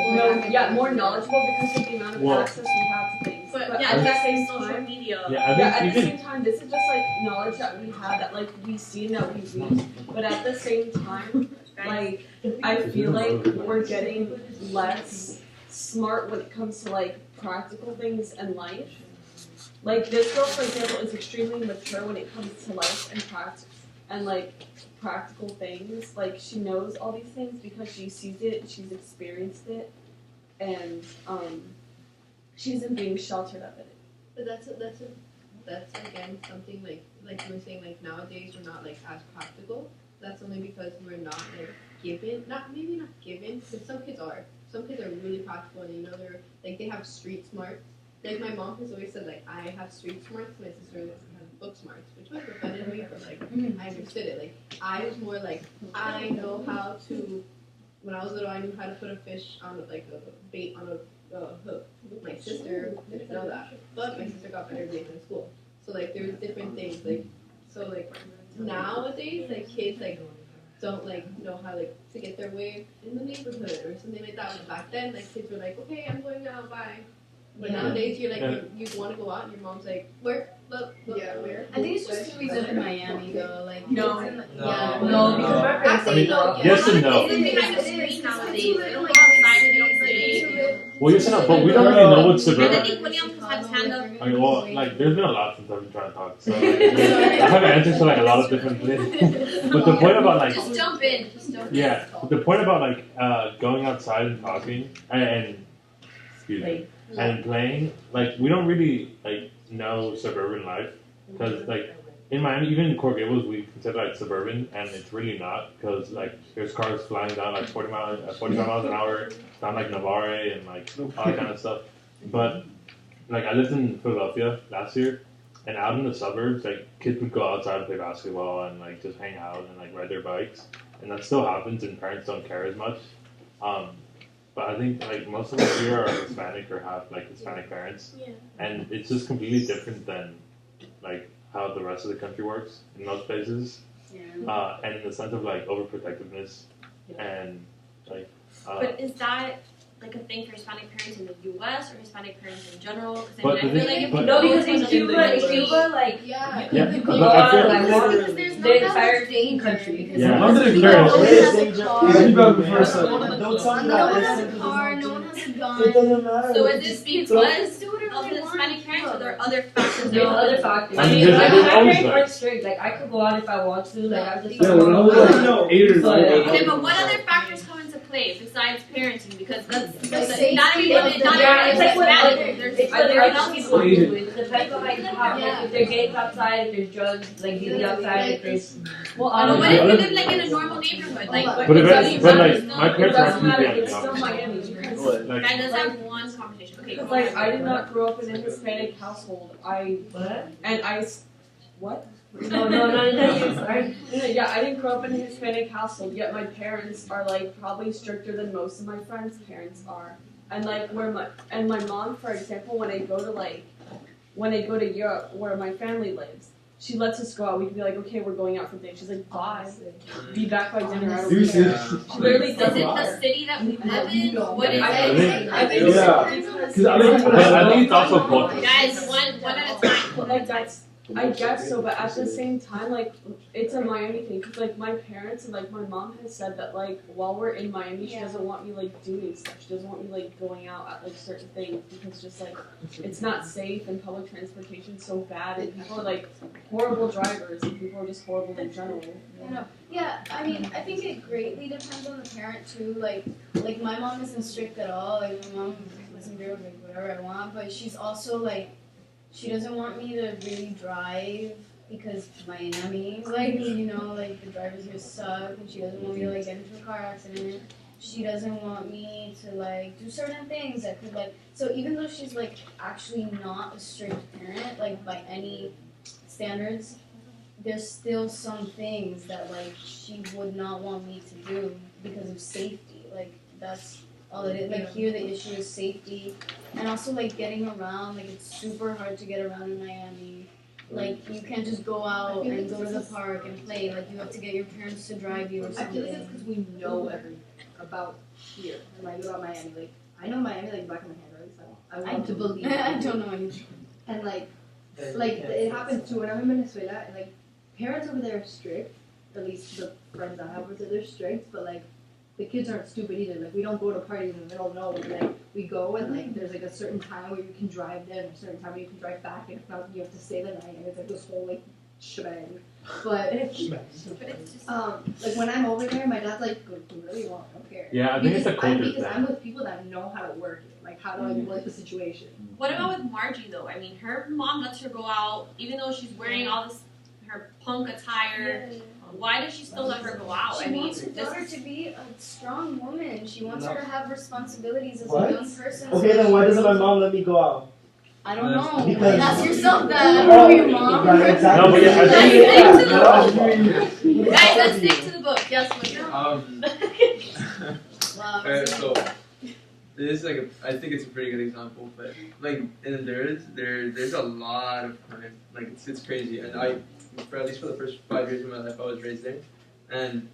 More knowledgeable because of the amount of access we have to things. But yeah, at the that's same social time, media. at the same time, this is just like knowledge that we have that like we see and that we read. But at the same time, like I feel like we're getting less smart when it comes to like practical things in life. Like this girl, for example, is extremely mature when it comes to life and practical things. Like she knows all these things because she sees it, she's experienced it, and she isn't being sheltered of it. But that's again something like you were saying, like nowadays we're not like as practical. That's only because we're not like given, maybe not given, but some kids are. Some kids are really practical and they're like they have street smarts. Like my mom has always said, like I have street smarts, my sister has book smarts, which was offended me, but like I understood it. Like I was more like I know how to. When I was little, I knew how to put a fish on like a bait on a hook. My sister didn't know that, but my sister got better grades in school. So like there's different things. Like so like nowadays, like kids like don't like know how like to get their way in the neighborhood or something like that. But back then, like kids were like, okay, I'm going out, bye. But nowadays, you're like, you want to go out, and your mom's like, where? Look, where? I think it's just because we live in Miami, though. Like, no, because my parents actually no. Yes and no. They behind the screen nowadays. They don't go outside. They don't play. Well, yes and no, but we don't really know what's And I suburban. think William has his hand up. I mean, well, like, there's been a lot since I've been trying to talk, so like, I have answers to like a lot of different things. But the point about like, Just jump in. yeah, the point about like going outside and talking and excuse me. And playing, like, we don't really, like, know suburban life, because, like, in Miami, even in Coral Gables, we consider, like, suburban, and it's really not, because, like, there's cars flying down, like, 45 miles an hour, down, like, Navarre, and, like, all that kind of stuff, but, like, I lived in Philadelphia last year, and out in the suburbs, like, kids would go outside and play basketball, and, like, just hang out and, like, ride their bikes, and that still happens, and parents don't care as much, but I think like most of us here are Hispanic or have like Hispanic parents, and it's just completely different than like how the rest of the country works in most places, and in the sense of like overprotectiveness and like. But is that like a thing for Hispanic parents in the U.S. or Hispanic parents in general? But I feel like no, because in Cuba, like you go but I out feel like because there's the not entire that much country. Yeah. I'm gonna No one has a car, no one has a gun. It doesn't matter. So is this because of the Hispanic parents, or there are other factors? There are other factors. I mean, there's my always parents like- weren't strict. Like I could go out if I want to. Like I just. Yeah, when I was like 8 or 9. Okay, but what other factors come into play besides parenting? Because because that's safety not everyone. of Not the- everyone it's is like when Hispanic. There's it's other like else people people. do it. It depends on like how like if they're gangs outside, if there's drugs, like dealing outside, if there's well, But what honestly, if you live like in a normal neighborhood? Like, But what if if it's- you but, like, live my it parents doesn't are matter. usually It's still young. Miami because Like, Guys, let's have one conversation. Okay, go because like on. I did not grow up in a Hispanic household. What? No, sorry. Yeah, I didn't grow up in a Hispanic household, yet my parents are like probably stricter than most of my friends' parents are. And like my mom, for example, when I go to Europe where my family lives, she lets us go out. We can be like, okay, we're going out for things. She's like, bye. Be back by dinner. I don't care. She literally Is doesn't it the care. city that we live in? What is I it? think I think Yeah. it's Because I think it's also culture. Guys, one at a time. But like that's, I guess so, but at the same time, like it's a Miami thing. Cause like my parents and like my mom has said that like while we're in Miami, she doesn't want me like doing stuff. She doesn't want me like going out at like certain things because just like it's not safe and public transportation's so bad and people are like horrible drivers and people are just horrible in general. Yeah, I mean, I think it greatly depends on the parent too. Like my mom isn't strict at all. Like my mom lets me do like whatever I want, but she's also like, she doesn't want me to really drive because Miami, like like the drivers here suck, and she doesn't want me to like get into a car accident. She doesn't want me to like do certain things that could like. So even though she's like actually not a strict parent, like by any standards, there's still some things that like she would not want me to do because of safety. Like that's all it is. Like here the issue is safety and also like getting around. Like it's super hard to get around in Miami. Like you can't just go out and go to the park and play. Like you have to get your parents to drive you or I something. feel like it's because we know everything about here and like about Miami. Like I know Miami like back of my hand, right? So I want to believe. I don't know anything. And like it happens too when I'm in Venezuela and like parents over there are strict. At least the friends I have over there, they're strict, but like the kids aren't stupid either. Like we don't go to parties in the middle of nowhere. Like we go and like there's like a certain time where you can drive there and a certain time where you can drive back, and if not, you have to stay the night. And it's like this whole like shebang. But like when I'm over there, my dad's like, "Go do whatever you want. I don't care." Yeah, I think it's a culture because thing. I'm with people that know how to work it, like how to like work the situation. What about with Margie though? I mean, her mom lets her go out, even though she's wearing all this her punk attire. Why does she still let her go out? She I mean, wants her daughter to be a strong woman. She wants her to have responsibilities as What? a young person. Okay, then why doesn't my mom let me go out? I don't know. Because- Ask yourself that. I don't know your mom. Right, exactly. No, but yeah, I think- Guys, let's stick to the book. Yes, William. Wow. Alright, so this is like I think it's a pretty good example, but like and there's a lot of crime. Like it's crazy, and for at least for the first 5 years of my life, I was raised there, and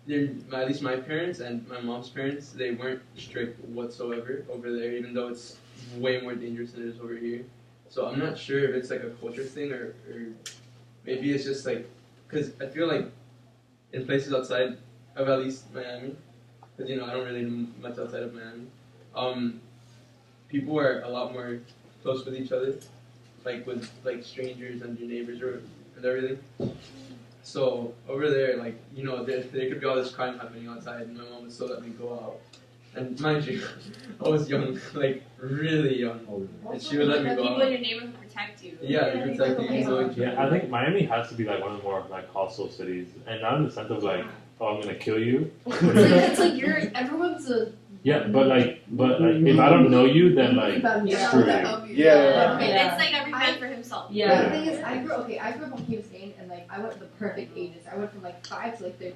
at least my parents and my mom's parents, they weren't strict whatsoever over there, even though it's way more dangerous than it is over here. So I'm not sure if it's like a culture thing or maybe it's just like, because I feel like in places outside of at least Miami, because I don't really know much outside of Miami, people are a lot more close with each other, like with like strangers and your neighbors and everything. So over there, like there could be all this crime happening outside, and my mom would still let me go out. And mind you, I was young, like really young, and she would let me go People in out. your neighborhood protect you. Yeah, they protect you. So Yeah, I think Miami has to be like one of the more like hostile cities, and not in the sense of like, oh, I'm gonna kill you. It's like everyone's a. Yeah, but like if I don't know you, then like screw you. Yeah. It's like every man for himself. Yeah. The thing is, I grew up on Key Biscayne, and like I went the perfect ages. I went from like 5 to like 13.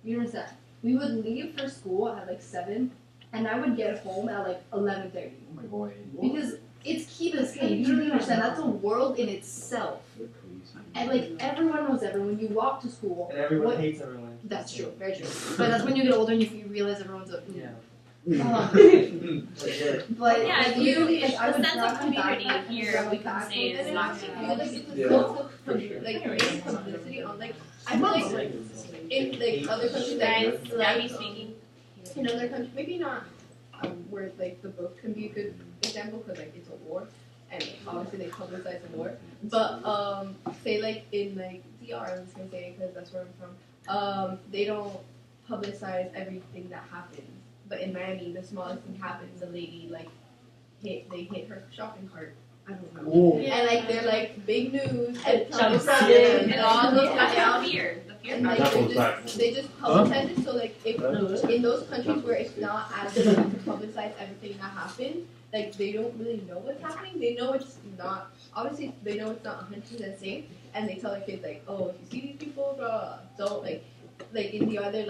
You understand? We would leave for school at like 7, and I would get home at like 11:30. Oh my boy. Because it's Key Biscayne. You don't understand. That's a world in itself. And like everyone knows everyone. You walk to school. And everyone hates everyone. That's true. Very true. But that's when you get older and you realize everyone's a. Yeah. But Yeah, like, you, literally, like, I the would sense grab of my community backpack and here, grab we my can backpack say is and lacking. Like publicity on I feel like in like other countries, Guys, like Gabby speaking. in other countries, maybe not where like the book can be a good example because like it's a war and obviously they publicize the war. But say like in like DR, I'm just gonna say because that's where I'm from. They don't publicize everything that happens. but in Miami, the smallest thing happens. The lady like they hit her shopping cart. I don't know. Ooh. And like they're like big news and And all those fear. The fear and like they just publicize it. So like if in those countries where it's not as easy to publicize everything that happened, like they don't really know what's happening. They know it's not obviously they know it's not 100% safe, and they tell their kids like, oh, if you see these people, don't like in the other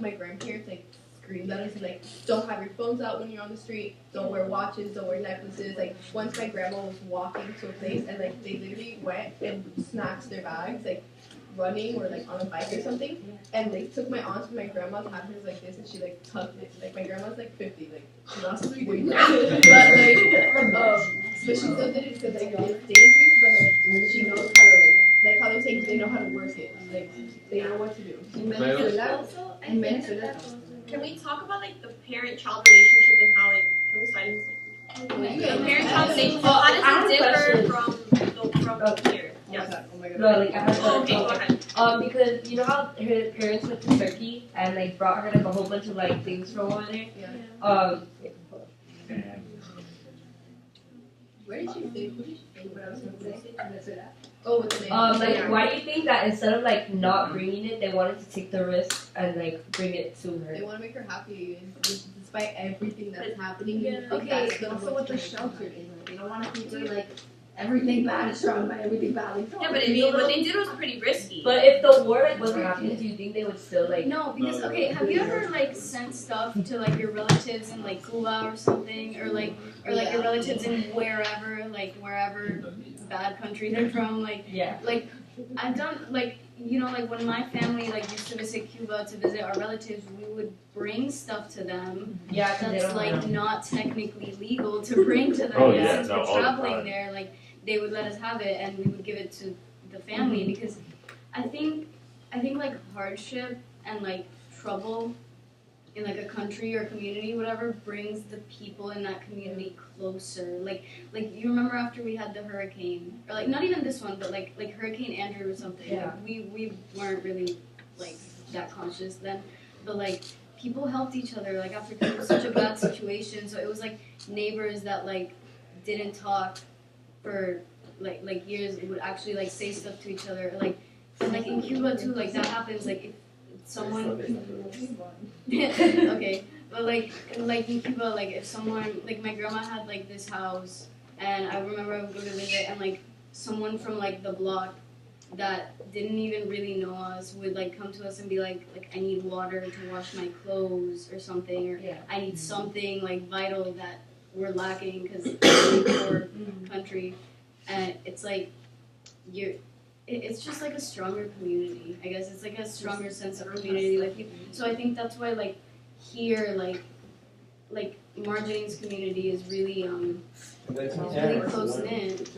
my grandparents like screamed at us and like, don't have your phones out when you're on the street, don't wear watches, don't wear necklaces. Like once my grandma was walking to a place and like they literally went and snatched their bags like running or like on a bike or something, and they took my aunt and my grandma's handles like this and she like tucked it. Like my grandma's like 50, like she lost weight, but she still did it because like it's dangerous, but like she knows how to like how they take they know how to work it. Like they know what to do. In Venezuela, can we talk about like the parent-child relationship and how it coincides? The parent-child relationship, how does it differ from here? Yes. Oh my god. No, like I have okay, go ahead. Because you know how her parents went to Turkey and like brought her like a whole bunch of like things from over there. Yeah. Where did she say? What did she say? What I was going to say? Oh, with the name. Like why do you think that instead of like not bringing it, they wanted to take the risk and like bring it to her? They want to make her happy, despite everything that's happening. Yeah. Okay, also with the shelter thing, like, they don't want to keep her like everything bad is strong by everything bad. Like, Yeah, but I mean, what they did was pretty risky. But if the war like wasn't happening, do you think they would still like? No, because okay, have you ever like sent stuff to like your relatives in like Cuba or something, or like your relatives in wherever bad country they're from, like I've done like like when my family like used to visit Cuba to visit our relatives, we would bring stuff to them. Yeah, that's like not technically legal to bring to them. Oh, Since we're traveling there, like they would let us have it and we would give it to the family because I think like hardship and like trouble in like a country or community, whatever, brings the people in that community closer. Like you remember after we had the hurricane, or like not even this one, but like Hurricane Andrew or something. Yeah. Like, we weren't really like that conscious then, but like people helped each other. Like after it was such a bad situation, so it was like neighbors that like didn't talk for like years would actually like say stuff to each other. Like and like in Cuba too, like that happens. Like if someone okay, but like in Cuba, like if someone like my grandma had like this house, and I remember I would go to visit, and like someone from like the block that didn't even really know us would like come to us and be like I need water to wash my clothes or something, or I need something like vital that we're lacking because it's a really poor country, and it's like it's just like a stronger community. I guess it's like a stronger sense of community. Like so I think that's why like here like Marjorie's community is really really close knit.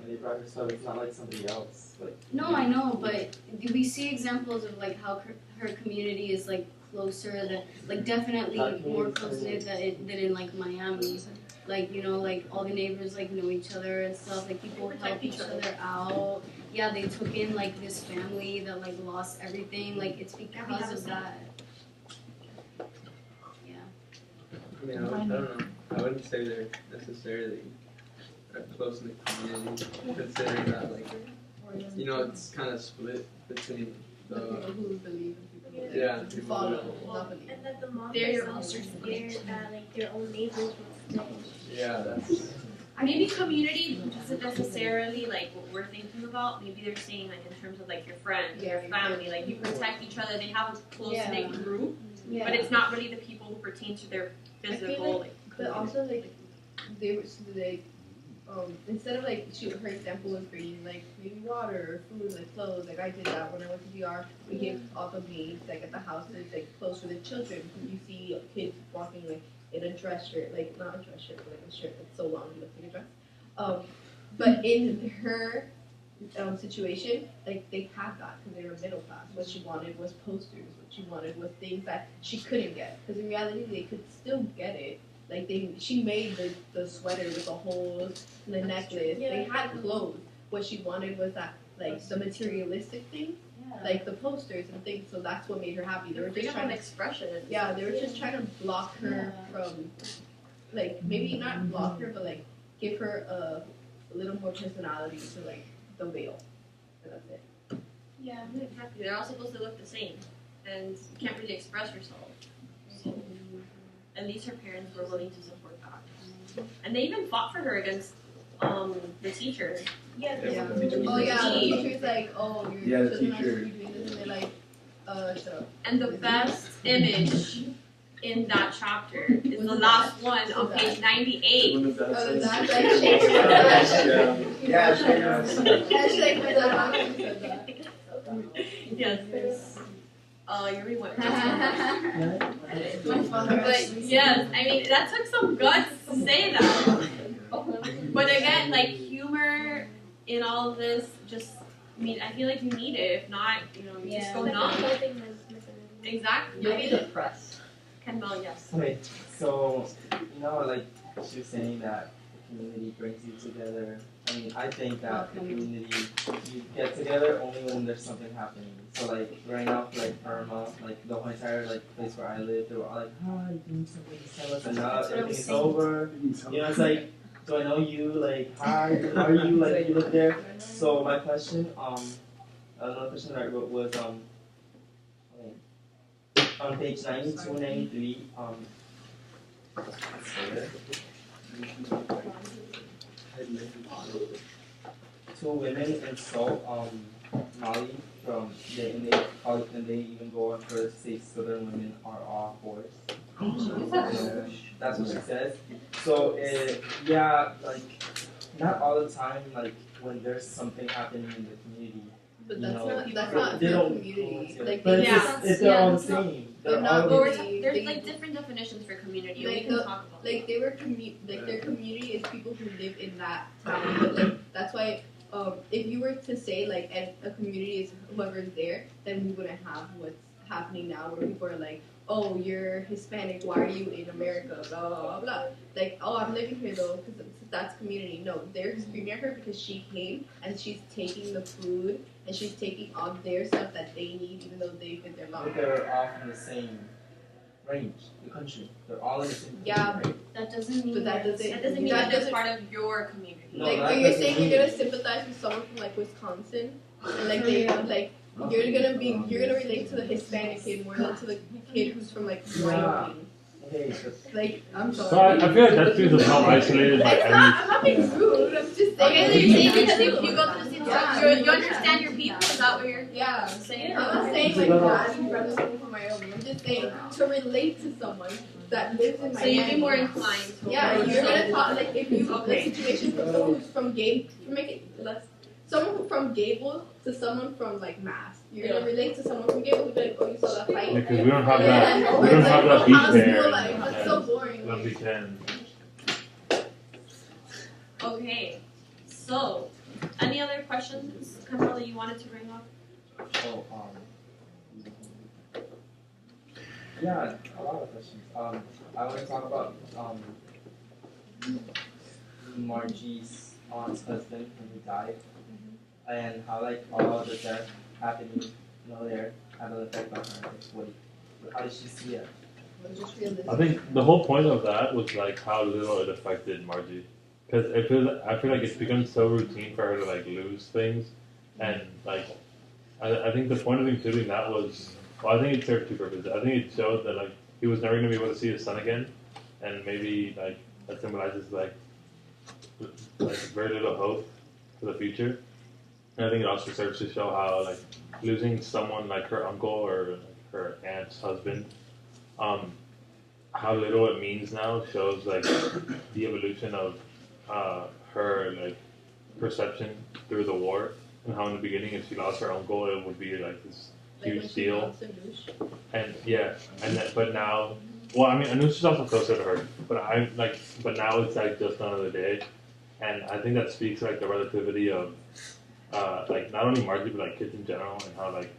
They brought her stuff. It's not like somebody else. Like no, I know, but we see examples of like how her community is like closer, that like definitely more close knit than in like Miami. Like like all the neighbors like know each other and stuff. Like people help each other out. Yeah, they took in like this family that like lost everything. Like it's because of that. Yeah. I mean, I don't know. I wouldn't say they're necessarily a close-knit community, considering that like it's kind of split between the people who believe and people who people follow. And that the moms themselves are scared that like their own neighbors will stay. Yeah, that's. Maybe community isn't necessarily like what we're thinking about. Maybe they're saying like in terms of like your friends, your family, like you protect each other. They have a close knit group, but it's not really the people who pertain to their physical. But also like they were like instead of like her example was bringing like maybe water or food, like clothes. Like I did that when I went to DR. We gave all the maids like at the houses like clothes for the children. You see kids walking like in a dress shirt, like not a dress shirt, but like a shirt that's so long it looks like a dress. But in her situation, like they had that because they were middle class. What she wanted was posters. What she wanted was things that she couldn't get. Because in reality, they could still get it. Like she made the sweater with the holes, the necklace. They had clothes. What she wanted was that like the materialistic thing. like the posters and things. So that's what made her happy. They were just Freedom trying of to, expression. yeah, they were just trying to block her from, like maybe not block her, but like give her a little more personality to like the veil. And that's it. Yeah, exactly. They're all supposed to look the same, and you can't really express yourself. So at least her parents were willing to support that, and they even fought for her against the teacher. Yeah. Yeah. teacher. Oh yeah, the teacher's like, oh, Yeah, you're the children not teacher. supposed to be doing this, and they're like, shut up. And the best image in that chapter is the last one on page 98. One of that Oh, says- that's like shaking her head. Yeah. Hashtag my dad actually said that. Yes. Yuri went. My father But actually yes, I mean that took some guts to say that. But again, like humor in all of this, just I mean, I feel like you need it. If not, you know, you just go Like the numb. whole thing was missing. Exactly. You'll be depressed. Ken Bell, yes. Okay, so like she was saying that the community brings you together. I mean, I think that the community you get together only when there's something happening. So like right now, for like Irma, like the whole entire like place where I live, they were all like, "Hi, doing something to tell us," and now everything's over. You know, it's like, do I know you? Like, hi, how are you? Like, you live there. So my question, another question that I wrote was on page 92, 93, two women insult Molly from and they even go on further to say Southern women are all whores. That's what she says. So yeah, like not all the time, like when there's something happening in the community. But you that's know, not they her don't community. go Like but they it's, Yeah. just, it's they're all the same. They're They're not all But really- there's they- like different definitions for community. Like We can the- talk about. like they were like their community is people who live in that town. But like that's why if you were to say like and a community is whoever's there, then we wouldn't have what's happening now where people are like, oh, you're Hispanic, why are you in America? Blah blah blah blah. Like, oh, I'm living here though because that's community. No, they're screaming at her because she came and she's taking the food and she's taking all their stuff that they need even though they've been there long. But they're all from the same range, the country. They're all in the same Yeah, country, right? That doesn't mean But that doesn't That doesn't mean that they're part of your community. No, like, that but you're doesn't saying mean- you're gonna sympathize with someone from like Wisconsin, and like they like you're gonna relate to the Hispanic kid more than to the kid who's from like Wyoming. Okay, Like I'm So sorry. I feel like that's because of how isolated my It's not. I'm not being rude. I'm just saying. Okay, so you're saying because if you go Yeah. through the situation, you understand your people. Is that what you're Yeah. saying? I'm not saying like that. You brother someone from Wyoming. I'm just saying to relate to someone that lives in So Miami. you'd be more inclined to. Yeah, you're gonna talk like if you Okay. the situation from someone who's from someone who from Gable to someone from like Mass. You're gonna relate to someone from Gable who's like, oh, you saw that fight. because we don't have Yeah, that. or We don't like, have that oh, beach how's there. school life? That's so boring. That we can. Okay, so any other questions, Camille, that you wanted to bring up? Oh, yeah, a lot of questions. I want to talk about Margie's aunt's husband when he died, and how like all the death happening, there had an effect on her. Like, how did she see it? Just realistic. I think the whole point of that was like how little it affected Margie, because I feel like it's become so routine for her to like lose things, and like I think the point of including that was, well, I think it served two purposes. I think it showed that like he was never going to be able to see his son again, and maybe like that symbolizes like very little hope for the future. And I think it also serves to show how like losing someone like her uncle or like, her aunt's husband, how little it means now shows like the evolution of her like perception through the war, and how in the beginning if she lost her uncle it would be like this huge deal. And yeah, and that, but now, well, I mean, Anush is also closer to her, but now it's like just another day, and I think that speaks like the relativity of like not only Margie but like kids in general, and how like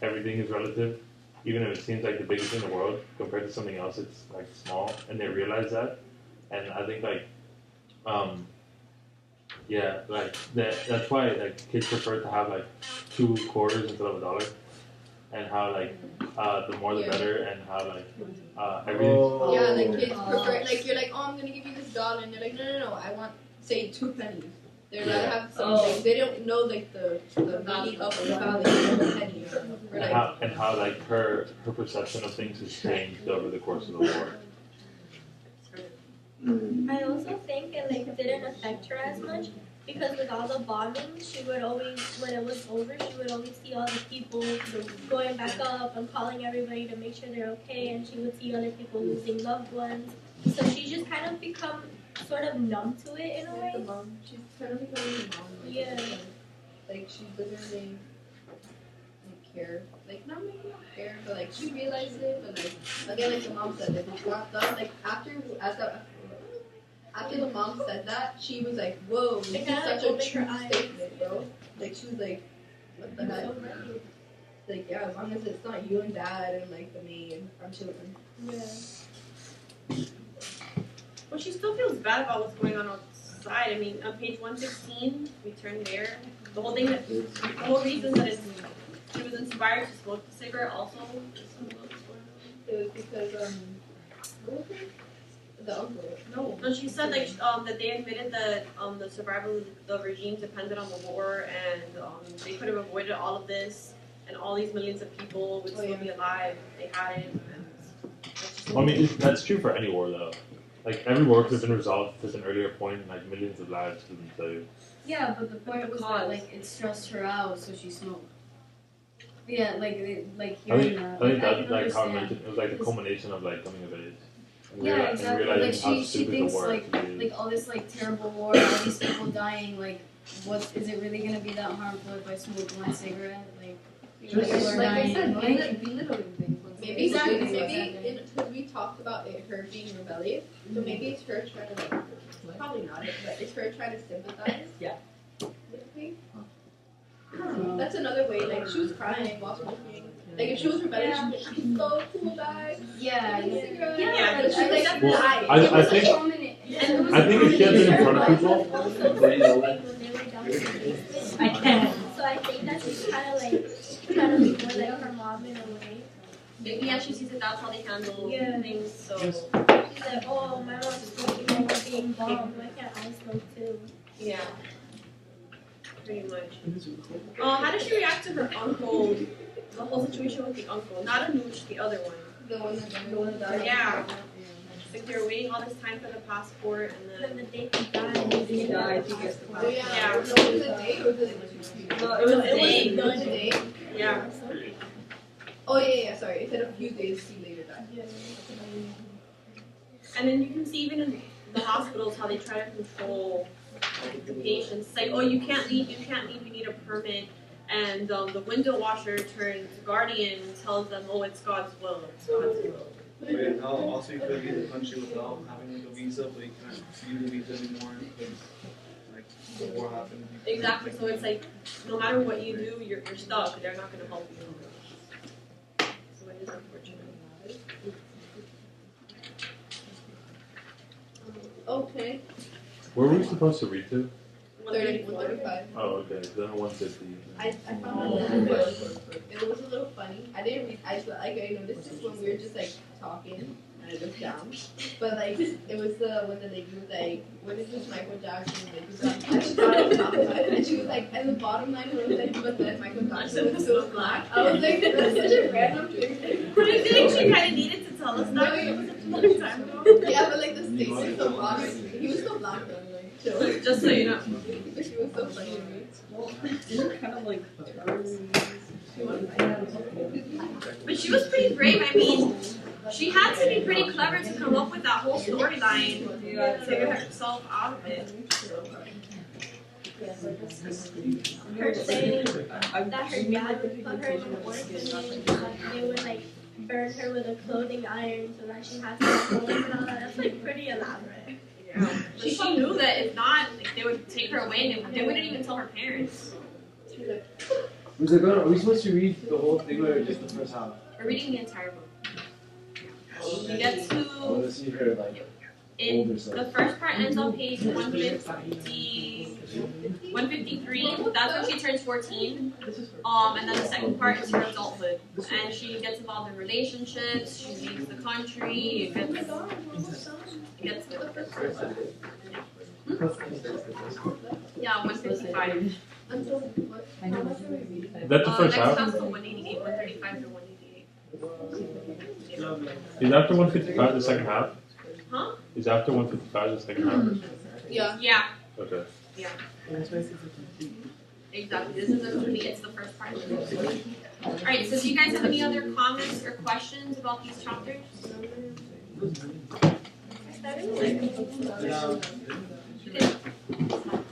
everything is relative, even if it seems like the biggest thing in the world compared to something else, it's like small, and they realize that, and I think like Yeah, like that's why like kids prefer to have like 2 quarters instead of $1, and how like the more the Yeah. better, and how like everything. Oh. Yeah, like kids prefer, like you're like, oh, I'm gonna give you this dollar, and they're like, no, I want, say, 2 pennies. They'd rather Yeah. have something. They don't know like the meaning of the value of a penny. Or like, And how like her perception of things has changed over the course of the war. I also think it like didn't affect her as much because with all the bombing, she would always, when it was over, she would always see all the people going back up and calling everybody to make sure they're okay, and she would see other people losing loved ones. So she just kind of become sort of numb to it in a way. the mom, she's kind of becoming a mom. Like, Yeah. Like she doesn't really like care. Like not maybe not care, but like she realized it. But like again, like the mom said, if it's not done, like after the mom said that, she was like, "Whoa, this is such a true statement, bro." Like she was like, "What the heck?" Like yeah, as long as it's not you and dad and like the me and our children. Yeah. Well, she still feels bad about what's going on outside. I mean, on page 116, we turn there. The whole thing, the whole reason that she was inspired to smoke the cigarette also. It was because what was it? The uncle. No, she said like that they admitted that the survival of the regime depended on the war, and they could have avoided all of this, and all these millions of people would still be alive if they had it. I mean, that's true for any war though. Like every war could have been resolved at an earlier point, and like millions of lives could have been saved. Yeah, but the point was that like it stressed her out, so she smoked. Yeah, like hearing that. I think I that can like how understand. it was like the culmination of like coming of age. And Yeah, and exactly. realizing Like how she stupid the thinks war like actually is. like all this like terrible war, all these people dying. Like, what is it really gonna be that harmful if I smoke one cigarette? Like, people are Like I dying. said, Like, belittling things. Maybe Exactly. because we talked about it, her being rebellious, so maybe it's her trying to like, probably not it, but it's her trying to sympathize. Yeah. With me. That's another way. Like she was crying while smoking. Like if she was rebellious, she's so cool, guys. yeah, Yeah, But she's like, Well, "Hi." I think if she had been in front of people, I can. So I think that she's kind of like more like her mom in a way. Maybe yeah, she sees it. That's how they handle things. So She's like, oh, my mom's smoking, we're being bombed. Why can't I smoke too? yeah, pretty much. How did she react to her uncle? The whole situation with the uncle, not Anush, the other one. The one that died. Yeah. Like they were waiting all this time for the passport, and Then then the day he died, He died, he gets the Oh yeah. Yeah. No, was it a day or was it like No, it was a It day. was a day. Yeah. Oh yeah. Sorry, it said a few days he later died. And then you can see even in the hospitals how they try to control the patients. It's like, oh, you can't leave, you need a permit. And the window washer turns guardian and tells them, oh, it's God's will, it's God's will. But yeah, now also you could leave the country without having like a visa, but you can't see the visa anymore because like the war happened. Exactly, so it's like, no matter what you do, you're stuck. They're not going to help you. So it is unfortunate. Okay. where were we supposed to read to? 135. Oh, okay. Then 150. I found it a little funny. It was a little funny. I didn't read. I noticed this when we were just like talking, and I looked down. But like it was when the lady was like, "When is this Michael Jackson?" And she got on top of it, and she was like, and the bottom line was like, "But then Michael Jackson was so black." I was like, "That's such a random thing." I feel like she kind of needed to tell us that. It was a long time ago. Yeah, but like the statement, so black. He was so black though. Like, chill. Just so you know. But she was so funny to me. Isn't kind of like But she was pretty brave. I mean, she had to be pretty clever to come up with that whole storyline to get herself out of it. Her saying that her dad would put her in an orphanage, they would like burn her with a clothing iron so that she has to go home and all that. That's like pretty elaborate. Yeah. But she knew that if not, like, they would take her away and they wouldn't even tell her parents. Was it good? Are we supposed to read the whole thing or just the first half? We're reading the entire book. You get I want to to see her like. older self. The first part ends on page 153. That's when she turns 14. And then the second part is her adulthood. And she gets involved in relationships, she leaves the country, it gets yeah, 155. Until what? How much are we reading? Is that the first next half? half to 188, 135 to 188. Is after 155 the second half? Huh? Is after 155 the second half? Yeah. Yeah. Okay. Yeah. Exactly. This is the complete. It's the first part. Alright, so do you guys have any other comments or questions about these chapters? You can